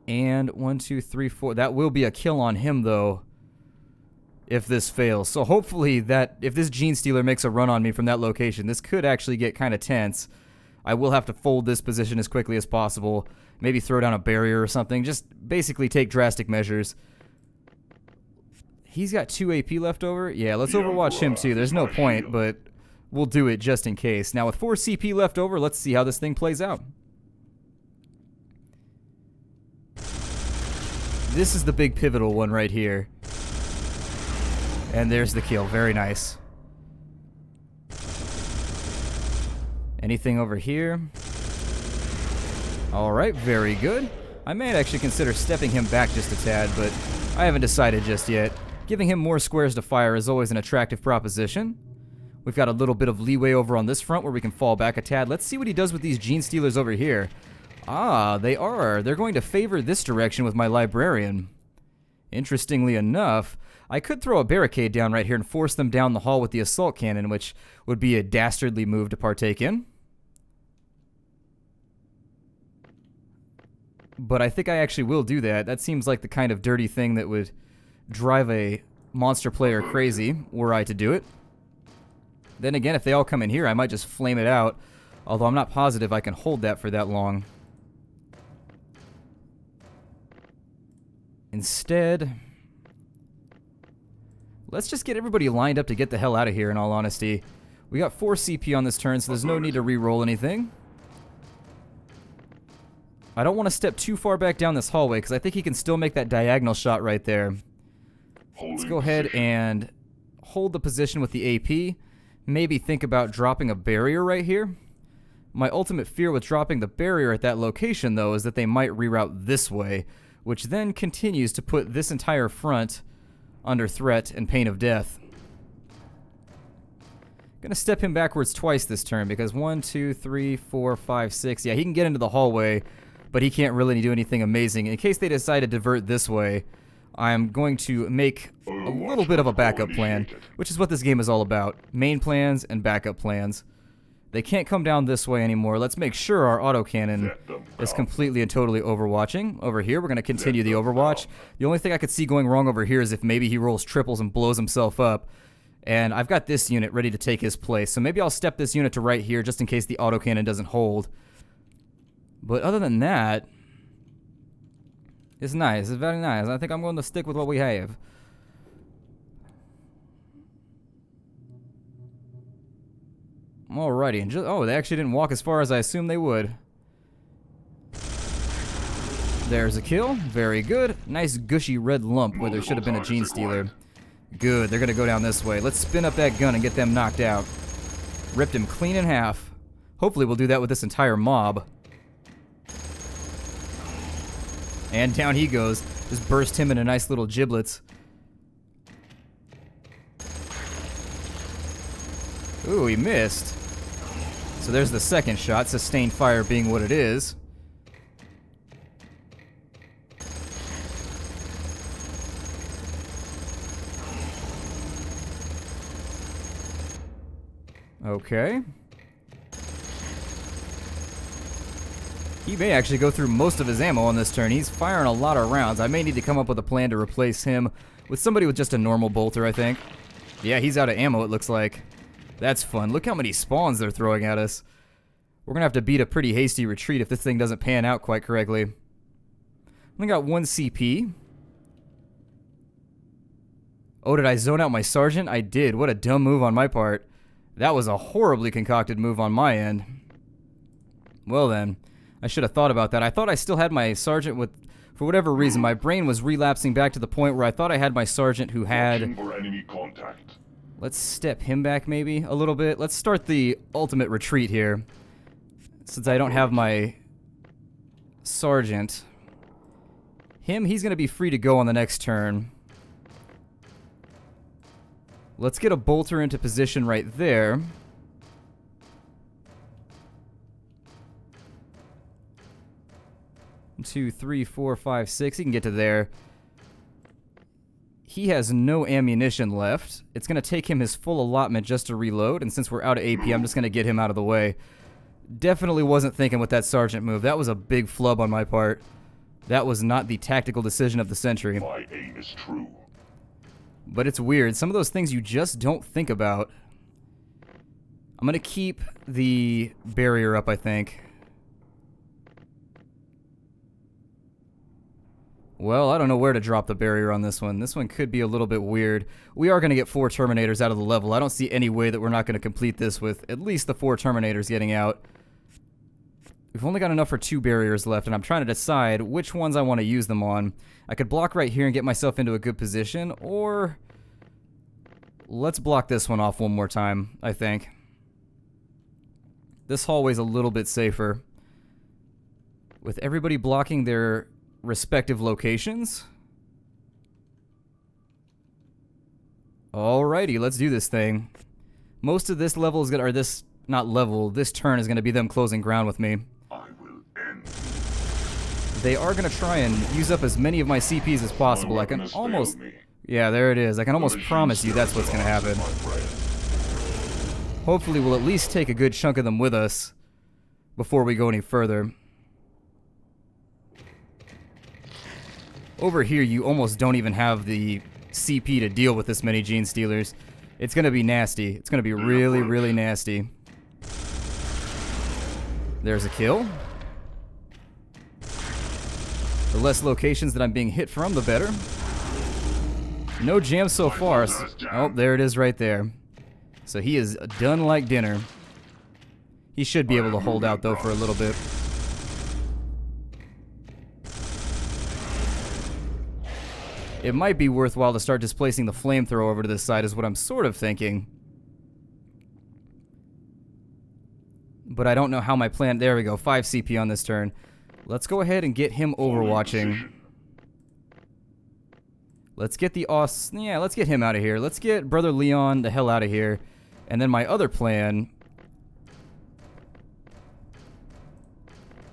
And 1, 2, 3, 4. That will be a kill on him, though, if this fails. So hopefully that, if this Genestealer makes a run on me from that location, this could actually get kind of tense. I will have to fold this position as quickly as possible. Maybe throw down a barrier or something. Just basically take drastic measures. He's got 2 AP left over. Yeah, let's overwatch him too. There's no point, but we'll do it just in case. Now with 4 CP left over, let's see how this thing plays out. This is the big pivotal one right here. And there's the kill. Very nice. Anything over here? Alright, very good. I may actually consider stepping him back just a tad, but I haven't decided just yet. Giving him more squares to fire is always an attractive proposition. We've got a little bit of leeway over on this front where we can fall back a tad. Let's see what he does with these Genestealers over here. Ah, they are. They're going to favor this direction with my librarian. Interestingly enough, I could throw a barricade down right here and force them down the hall with the assault cannon, which would be a dastardly move to partake in. But I think I actually will do that. That seems like the kind of dirty thing that would drive a monster player crazy were I to do it. Then again, if they all come in here, I might just flame it out. Although I'm not positive I can hold that for that long. Instead, let's just get everybody lined up to get the hell out of here, in all honesty. We got 4 CP on this turn, so there's no need to re-roll anything. I don't want to step too far back down this hallway, because I think he can still make that diagonal shot right there. Let's go ahead and hold the position with the AP. Maybe think about dropping a barrier right here. My ultimate fear with dropping the barrier at that location, though, is that they might reroute this way, which then continues to put this entire front under threat and pain of death. Gonna step him backwards twice this turn because 1, 2, 3, 4, 5, 6. Yeah, he can get into the hallway, but he can't really do anything amazing. In case they decide to divert this way, I'm going to make a little bit of a backup plan, which is what this game is all about. Main plans and backup plans. They can't come down this way anymore. Let's make sure our autocannon is completely and totally overwatching. Over here, we're going to continue the overwatch. The only thing I could see going wrong over here is if maybe he rolls triples and blows himself up. And I've got this unit ready to take his place. So maybe I'll step this unit to right here just in case the autocannon doesn't hold. But other than that, it's nice. It's very nice. I think I'm going to stick with what we have. Alrighty, and oh, they actually didn't walk as far as I assumed they would. There's a kill. Very good. Nice gushy red lump where there should have been a Genestealer. Good, they're gonna go down this way. Let's spin up that gun and get them knocked out. Ripped him clean in half. Hopefully we'll do that with this entire mob. And down he goes. Just burst him into nice little giblets. Ooh, he missed. So there's the second shot, sustained fire being what it is. Okay. He may actually go through most of his ammo on this turn. He's firing a lot of rounds. I may need to come up with a plan to replace him with somebody with just a normal bolter, I think. Yeah, he's out of ammo, it looks like. That's fun. Look how many spawns they're throwing at us. We're going to have to beat a pretty hasty retreat if this thing doesn't pan out quite correctly. Only got 1 CP. Oh, did I zone out my sergeant? I did. What a dumb move on my part. That was a horribly concocted move on my end. Well then, I should have thought about that. I thought I still had my sergeant with... For whatever reason, my brain was relapsing back to the point where I thought I had my sergeant who had... enemy contact. Let's step him back maybe a little bit. Let's start the ultimate retreat here. Since I don't have my sergeant. He's going to be free to go on the next turn. Let's get a bolter into position right there. 1, 2, 3, 4, 5, 6. He can get to there. He has no ammunition left. It's going to take him his full allotment just to reload, and since we're out of AP, I'm just going to get him out of the way. Definitely wasn't thinking with that sergeant move. That was a big flub on my part. That was not the tactical decision of the century. My aim is true. But it's weird. Some of those things you just don't think about. I'm going to keep the barrier up, I think. Well, I don't know where to drop the barrier on this one. This one could be a little bit weird. We are going to get 4 Terminators out of the level. I don't see any way that we're not going to complete this with at least the 4 Terminators getting out. We've only got enough for 2 barriers left, and I'm trying to decide which ones I want to use them on. I could block right here and get myself into a good position, or... Let's block this one off one more time, I think. This hallway's a little bit safer. With everybody blocking their respective locations. Alrighty, let's do this thing. Most of this level is gonna, or this, not level, this turn is gonna be them closing ground with me. I will end. They are gonna try and use up as many of my CPs as possible. I can almost, yeah, there it is. I can almost promise you that's what's gonna happen. Hopefully we'll at least take a good chunk of them with us before we go any further. Over here, you almost don't even have the CP to deal with this many Genestealers. It's going to be nasty. It's going to be really, really nasty. There's a kill. The less locations that I'm being hit from, the better. No jams so far. Oh, there it is right there. So he is done like dinner. He should be able to hold out, though, for a little bit. It might be worthwhile to start displacing the flamethrower over to this side is what I'm sort of thinking. But I don't know how my plan... There we go, 5 CP on this turn. Let's go ahead and get him overwatching. Let's get the let's get him out of here. Let's get Brother Leon the hell out of here. And then my other plan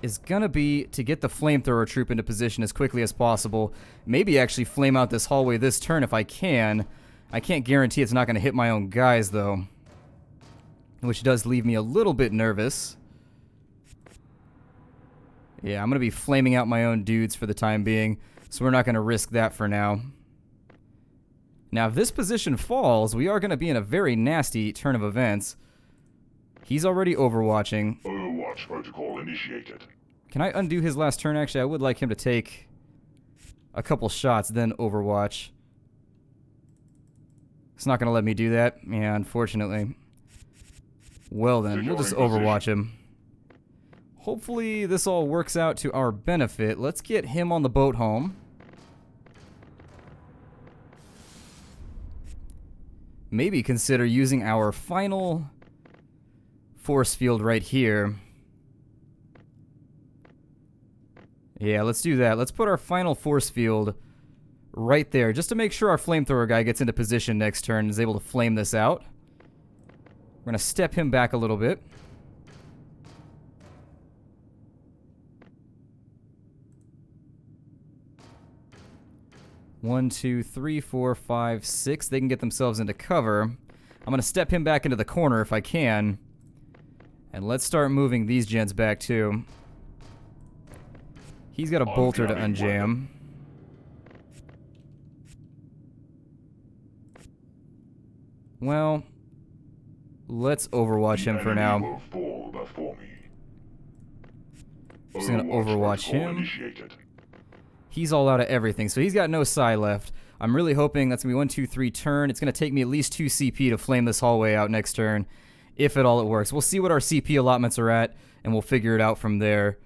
is gonna be to get the flamethrower troop into position as quickly as possible. Maybe actually flame out this hallway this turn if I can. I can't guarantee it's not gonna hit my own guys though, which does leave me a little bit nervous. Yeah, I'm gonna be flaming out my own dudes for the time being, so we're not gonna risk that for now. Now, if this position falls, we are gonna be in a very nasty turn of events. He's already overwatching. Overwatch protocol initiated. Can I undo his last turn? Actually, I would like him to take a couple shots, then overwatch. It's not gonna let me do that. Yeah, unfortunately. Well then, we'll just overwatch him. Hopefully this all works out to our benefit. Let's get him on the boat home. Maybe consider using our final force field right here. Yeah, let's do that. Let's put our final force field right there, just to make sure our flamethrower guy gets into position next turn and is able to flame this out. We're going to step him back a little bit. One, two, three, four, five, six. They can get themselves into cover. I'm going to step him back into the corner if I can. And let's start moving these gens back too. He's got a bolter to unjam. Well, let's overwatch him for now. Just gonna overwatch him. He's all out of everything, so he's got no psi left. I'm really hoping that's gonna be 1, 2, 3 turn. It's gonna take me at least 2 CP to flame this hallway out next turn, if at all it works. We'll see what our CP allotments are at, and we'll figure it out from there.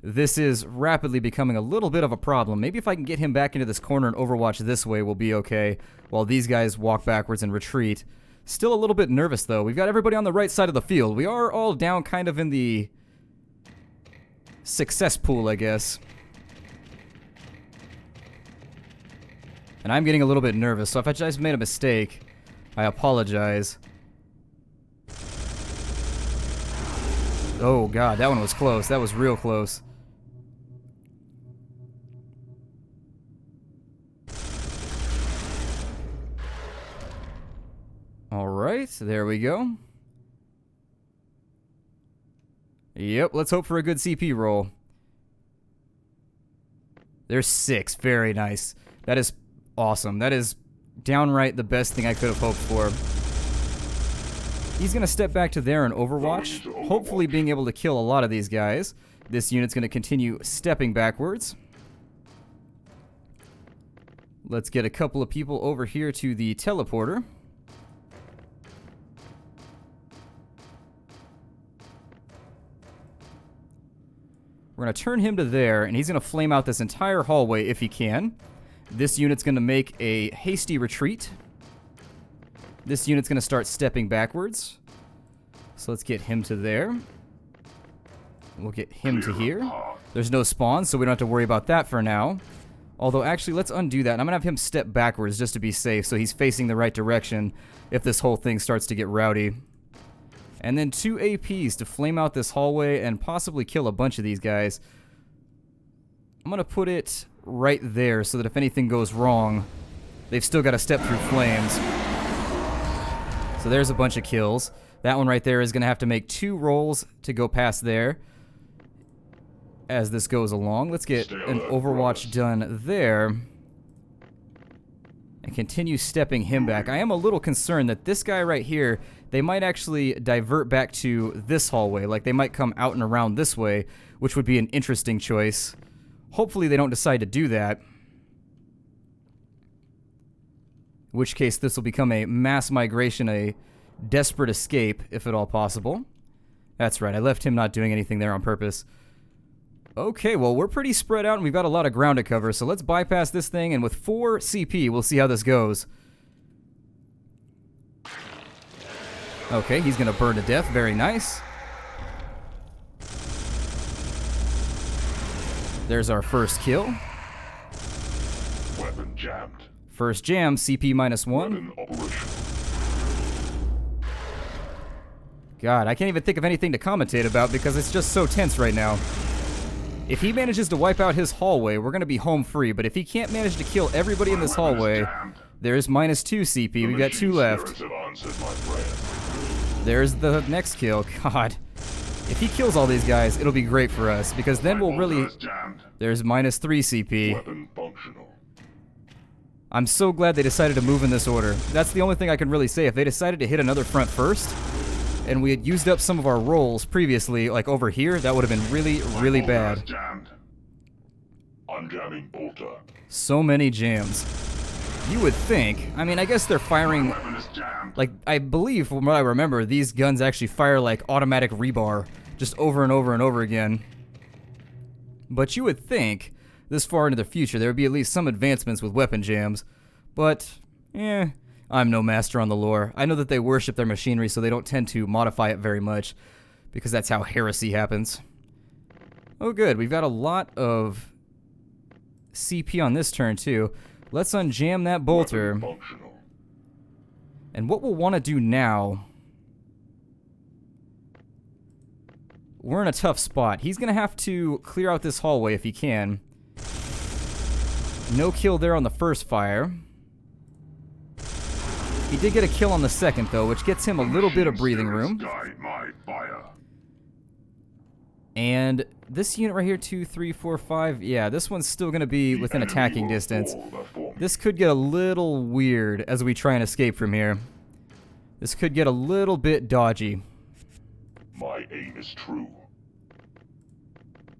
This is rapidly becoming a little bit of a problem. Maybe if I can get him back into this corner and overwatch this way, we'll be okay, while these guys walk backwards and retreat. Still a little bit nervous, though. We've got everybody on the right side of the field. We are all down kind of in the success pool, I guess. And I'm getting a little bit nervous, so if I just made a mistake, I apologize. Oh god, that one was close. That was real close. Alright, there we go. Yep, let's hope for a good CP roll. There's 6. Very nice. That is awesome. That is downright the best thing I could have hoped for. He's going to step back to there and overwatch, hopefully being able to kill a lot of these guys. This unit's going to continue stepping backwards. Let's get a couple of people over here to the teleporter. We're going to turn him to there, and he's going to flame out this entire hallway if he can. This unit's going to make a hasty retreat. This unit's going to start stepping backwards. So let's get him to there. We'll get him to here. There's no spawn, so we don't have to worry about that for now. Although, actually, let's undo that. I'm going to have him step backwards just to be safe, so he's facing the right direction if this whole thing starts to get rowdy. And then 2 APs to flame out this hallway and possibly kill a bunch of these guys. I'm going to put it right there so that if anything goes wrong, they've still got to step through flames. So there's a bunch of kills. That one right there is going to have to make 2 rolls to go past there as this goes along. Let's get an overwatch done there and continue stepping him back. I am a little concerned that this guy right here, they might actually divert back to this hallway. Like, they might come out and around this way, which would be an interesting choice. Hopefully they don't decide to do that. In which case this will become a mass migration, a desperate escape, if at all possible. That's right, I left him not doing anything there on purpose. Okay, well, we're pretty spread out and we've got a lot of ground to cover, so let's bypass this thing, and with 4 CP, we'll see how this goes. Okay, he's gonna burn to death. Very nice. There's our first kill. Weapon jammed. First jam, CP -1. Weapon operation. God, I can't even think of anything to commentate about because it's just so tense right now. If he manages to wipe out his hallway, we're going to be home free. But if he can't manage to kill everybody in this hallway, there's -2 CP. We've got 2 left. There's the next kill. God. If he kills all these guys, it'll be great for us. Because then we'll really... There's -3 CP. I'm so glad they decided to move in this order. That's the only thing I can really say. If they decided to hit another front first, and we had used up some of our rolls previously, like over here, that would have been really, really bad. I'm jamming bolter. So many jams. You would think, I mean, I guess they're firing, like, I believe, from what I remember, these guns actually fire like automatic rebar, just over and over and over again. But you would think, this far into the future, there would be at least some advancements with weapon jams. But, I'm no master on the lore. I know that they worship their machinery, so they don't tend to modify it very much, because that's how heresy happens. Oh good, we've got a lot of CP on this turn too. Let's unjam that bolter. And what we'll want to do now... We're in a tough spot. He's going to have to clear out this hallway if he can. No kill there on the first fire. He did get a kill on the second, though, which gets him a little bit of breathing room. And this unit right here, 2, 3, 4, 5, yeah, this one's still going to be within attacking distance. This could get a little weird as we try and escape from here. This could get a little bit dodgy. My aim is true.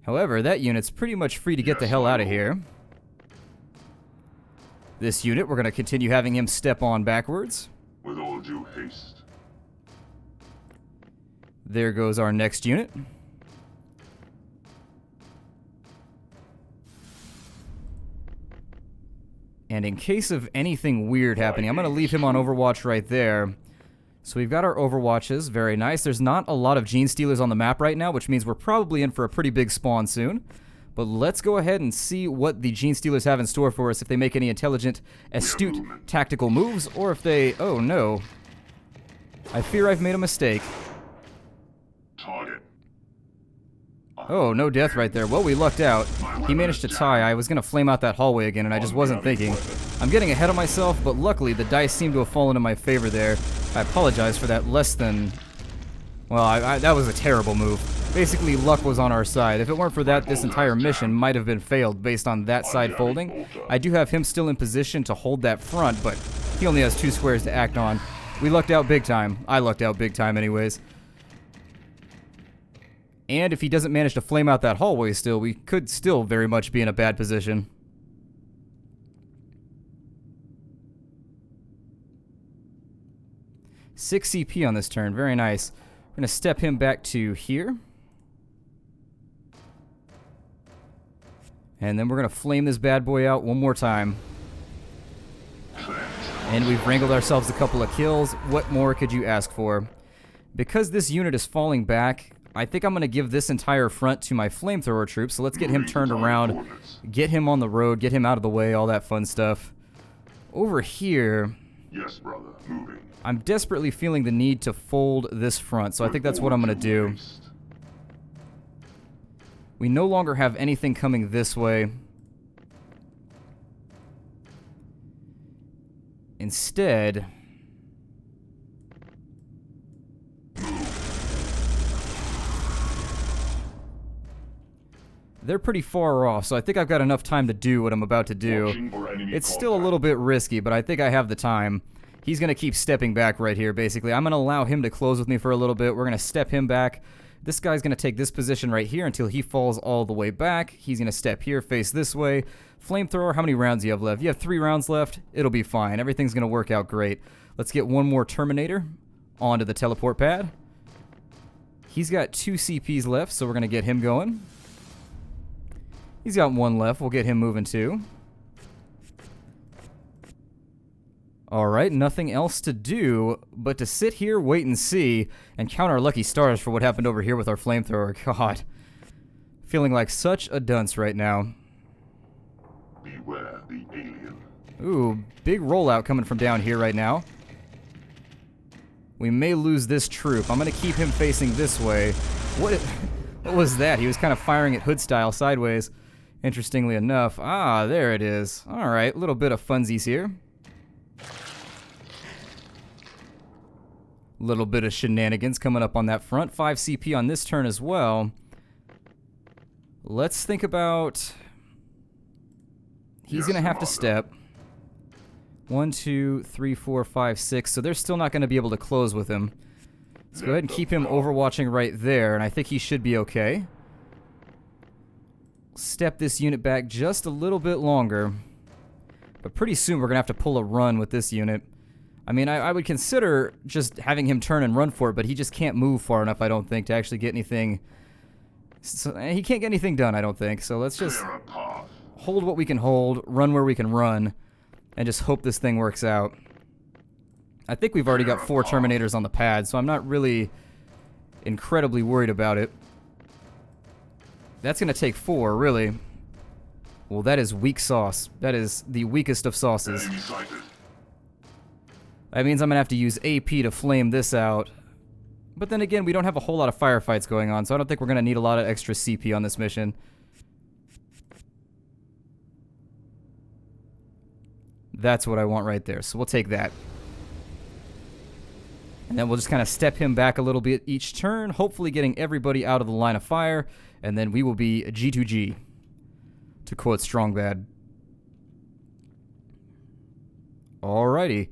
However, that unit's pretty much free to get the hell out of here. This unit, we're going to continue having him step on backwards. With all due haste. There goes our next unit. And in case of anything weird happening, I'm going to leave him on Overwatch right there. So we've got our Overwatches. Very nice. There's not a lot of Genestealers on the map right now, which means we're probably in for a pretty big spawn soon. But let's go ahead and see what the Genestealers have in store for us, if they make any intelligent, astute, tactical moves, or if they... Oh, no. I fear I've made a mistake. Target. Oh, no death right there. Well, we lucked out. He managed to tie. I was going to flame out that hallway again, and I just wasn't thinking. I'm getting ahead of myself, but luckily the dice seem to have fallen in my favor there. I apologize for that less than... Well, that was a terrible move. Basically, luck was on our side. If it weren't for that, this entire mission might have been failed based on that side folding. I do have him still in position to hold that front, but he only has 2 squares to act on. We lucked out big time. I lucked out big time anyways. And if he doesn't manage to flame out that hallway still, we could still very much be in a bad position. Six CP on this turn. Very nice. We're going to step him back to here. And then we're going to flame this bad boy out one more time. And we've wrangled ourselves a couple of kills. What more could you ask for? Because this unit is falling back, I think I'm going to give this entire front to my flamethrower troops. So let's get him turned around, get him on the road, get him out of the way, all that fun stuff. Over here... Yes, brother. Moving. I'm desperately feeling the need to fold this front, so I think that's what I'm going to do. We no longer have anything coming this way. Instead... They're pretty far off, so I think I've got enough time to do what I'm about to do. It's still a little bit risky, but I think I have the time. He's going to keep stepping back right here, basically. I'm going to allow him to close with me for a little bit. We're going to step him back. This guy's going to take this position right here until he falls all the way back. He's going to step here, face this way. Flamethrower, how many rounds do you have left? You have 3 rounds left. It'll be fine. Everything's going to work out great. Let's get one more Terminator onto the teleport pad. He's got 2 CPs left, so we're going to get him going. He's got 1 left. We'll get him moving too. Alright, nothing else to do but to sit here, wait and see, and count our lucky stars for what happened over here with our flamethrower. God. Feeling like such a dunce right now. Beware the alien. Ooh, big rollout coming from down here right now. We may lose this troop. I'm going to keep him facing this way. What was that? He was kind of firing at hood style sideways. Interestingly enough. Ah, there it is. Alright, a little bit of funsies here. Little bit of shenanigans coming up on that front. 5 CP on this turn as well. Let's think about... He's going to have to step. 1, 2, 3, 4, 5, 6. So they're still not going to be able to close with him. Let's go ahead and keep him overwatching right there, and I think he should be okay. Step this unit back just a little bit longer. But pretty soon we're going to have to pull a run with this unit. I mean, I would consider just having him turn and run for it, but he just can't move far enough, I don't think, to actually get anything... So, he can't get anything done, I don't think. So let's just hold what we can hold, run where we can run, and just hope this thing works out. I think we've already got 4 Terminators on the pad, so I'm not really incredibly worried about it. That's going to take 4, really. Well, that is weak sauce. That is the weakest of sauces. That means I'm going to have to use AP to flame this out. But then again, we don't have a whole lot of firefights going on, so I don't think we're going to need a lot of extra CP on this mission. That's what I want right there, so we'll take that. And then we'll just kind of step him back a little bit each turn, hopefully getting everybody out of the line of fire, and then we will be a G2G, to quote Strongbad. Alrighty.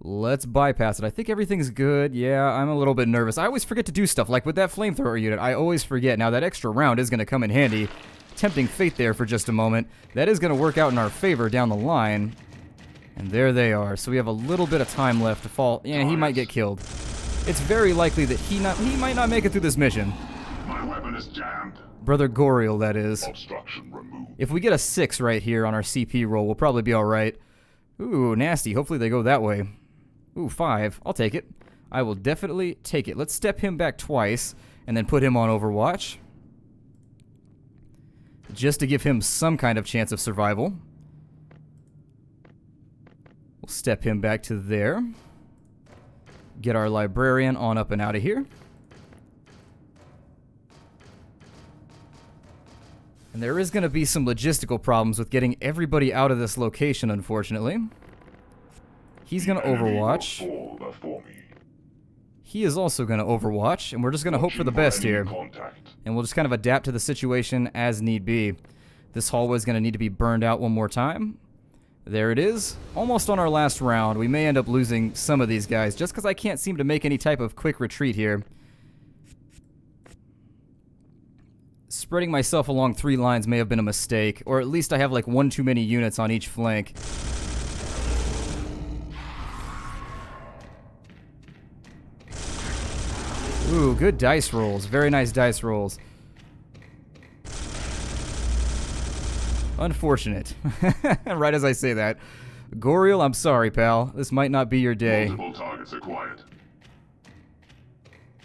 Let's bypass it. I think everything's good. Yeah, I'm a little bit nervous. I always forget to do stuff, like with that flamethrower unit. I always forget. Now, that extra round is going to come in handy. Tempting fate there for just a moment. That is going to work out in our favor down the line. And there they are. So we have a little bit of time left to fall. Yeah, he might get killed. It's very likely that he might not make it through this mission. My weapon is jammed. Brother Goriel, that is. Obstruction removed. If we get a 6 right here on our CP roll, we'll probably be alright. Ooh, nasty. Hopefully they go that way. Ooh, 5. I'll take it. I will definitely take it. Let's step him back twice and then put him on Overwatch. Just to give him some kind of chance of survival. We'll step him back to there. Get our librarian on up and out of here. And there is going to be some logistical problems with getting everybody out of this location, unfortunately. He's going to Overwatch. He is also going to Overwatch, and we're just going to hope for the best here. And we'll just kind of adapt to the situation as need be. This hallway is going to need to be burned out one more time. There it is. Almost on our last round. We may end up losing some of these guys, just because I can't seem to make any type of quick retreat here. Spreading myself along 3 lines may have been a mistake, or at least I have like 1 too many units on each flank. Ooh, good dice rolls. Very nice dice rolls. Unfortunate. Right as I say that. Goriel, I'm sorry, pal. This might not be your day. Multiple targets acquired.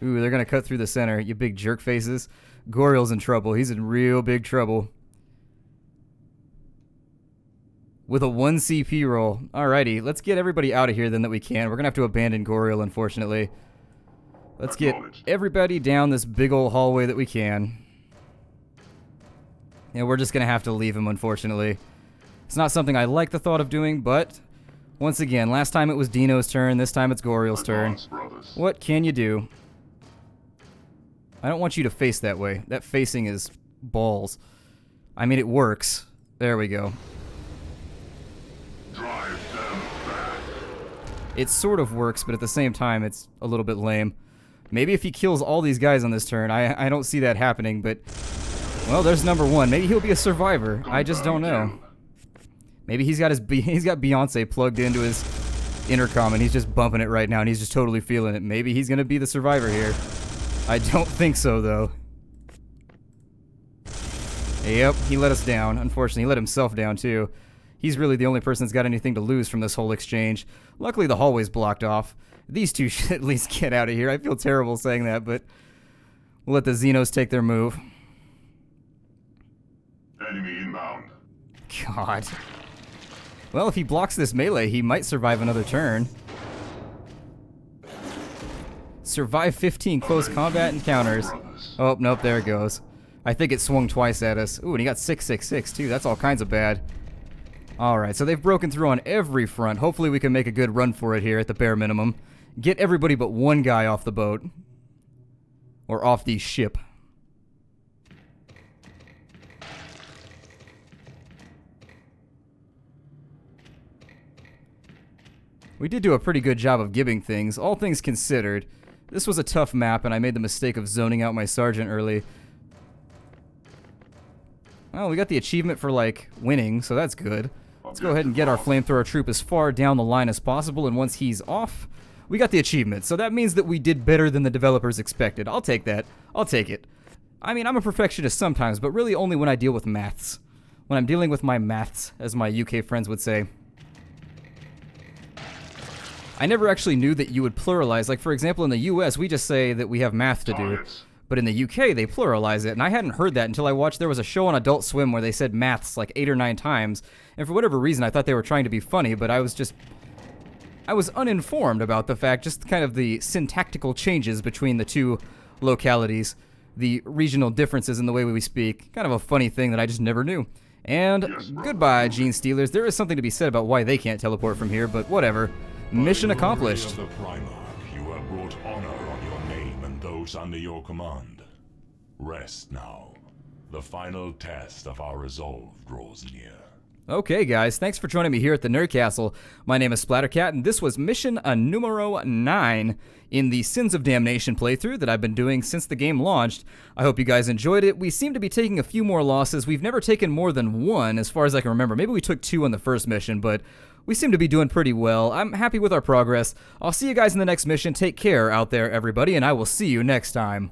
Ooh, they're gonna cut through the center, you big jerk faces. Goriel's in trouble. He's in real big trouble. With a 1 CP roll. Alrighty, let's get everybody out of here then that we can. We're gonna have to abandon Goriel, unfortunately. Let's get everybody down this big old hallway that we can. Yeah, we're just gonna have to leave him, unfortunately. It's not something I like the thought of doing, but once again, last time it was Dino's turn, this time it's Goriel's turn. What can you do? I don't want you to face that way. That facing is balls. I mean, it works. There we go. Drive them back. It sort of works, but at the same time, it's a little bit lame. Maybe if he kills all these guys on this turn, I don't see that happening, but... Well, there's number 1. Maybe he'll be a survivor. I just don't know. Maybe he's got Beyonce plugged into his intercom and he's just bumping it right now and he's just totally feeling it. Maybe he's gonna be the survivor here. I don't think so, though. Yep, he let us down. Unfortunately, he let himself down, too. He's really the only person that's got anything to lose from this whole exchange. Luckily, the hallway's blocked off. These two should at least get out of here. I feel terrible saying that, but we'll let the Xenos take their move. Enemy inbound. God. Well, if he blocks this melee, he might survive another turn. Survive 15 close combat encounters. Oh, nope, there it goes. I think it swung twice at us. Ooh, and he got 666 too. That's all kinds of bad. Alright, so they've broken through on every front. Hopefully we can make a good run for it here at the bare minimum. Get everybody but one guy off the boat. Or off the ship. We did do a pretty good job of giving things, all things considered. This was a tough map, and I made the mistake of zoning out my sergeant early. Well, we got the achievement for, like, winning, so that's good. Let's go ahead and get our flamethrower troop as far down the line as possible, and once he's off, we got the achievement. So that means that we did better than the developers expected. I'll take that. I'll take it. I mean, I'm a perfectionist sometimes, but really only when I deal with maths. When I'm dealing with my maths, as my UK friends would say. I never actually knew that you would pluralize. Like, for example, in the US, we just say that we have math to do. But in the UK, they pluralize it, and I hadn't heard that until I watched, there was a show on Adult Swim where they said maths like 8 or 9 times, and for whatever reason, I thought they were trying to be funny, but I was uninformed about the fact, just kind of the syntactical changes between the two localities, the regional differences in the way we speak. Kind of a funny thing that I just never knew. And goodbye, Genestealers. There is something to be said about why they can't teleport from here, but whatever. Mission accomplished. Of the Primarch, you have brought honor on your name and those under your command. Rest now. The final test of our resolve draws near. Okay, guys, thanks for joining me here at the Nerd Castle. My name is Splattercat, and this was mission numero 9 in the Sins of Damnation playthrough that I've been doing since the game launched. I hope you guys enjoyed it. We seem to be taking a few more losses. We've never taken more than 1, as far as I can remember. Maybe we took 2 on the first mission, but we seem to be doing pretty well. I'm happy with our progress. I'll see you guys in the next mission. Take care out there, everybody, and I will see you next time.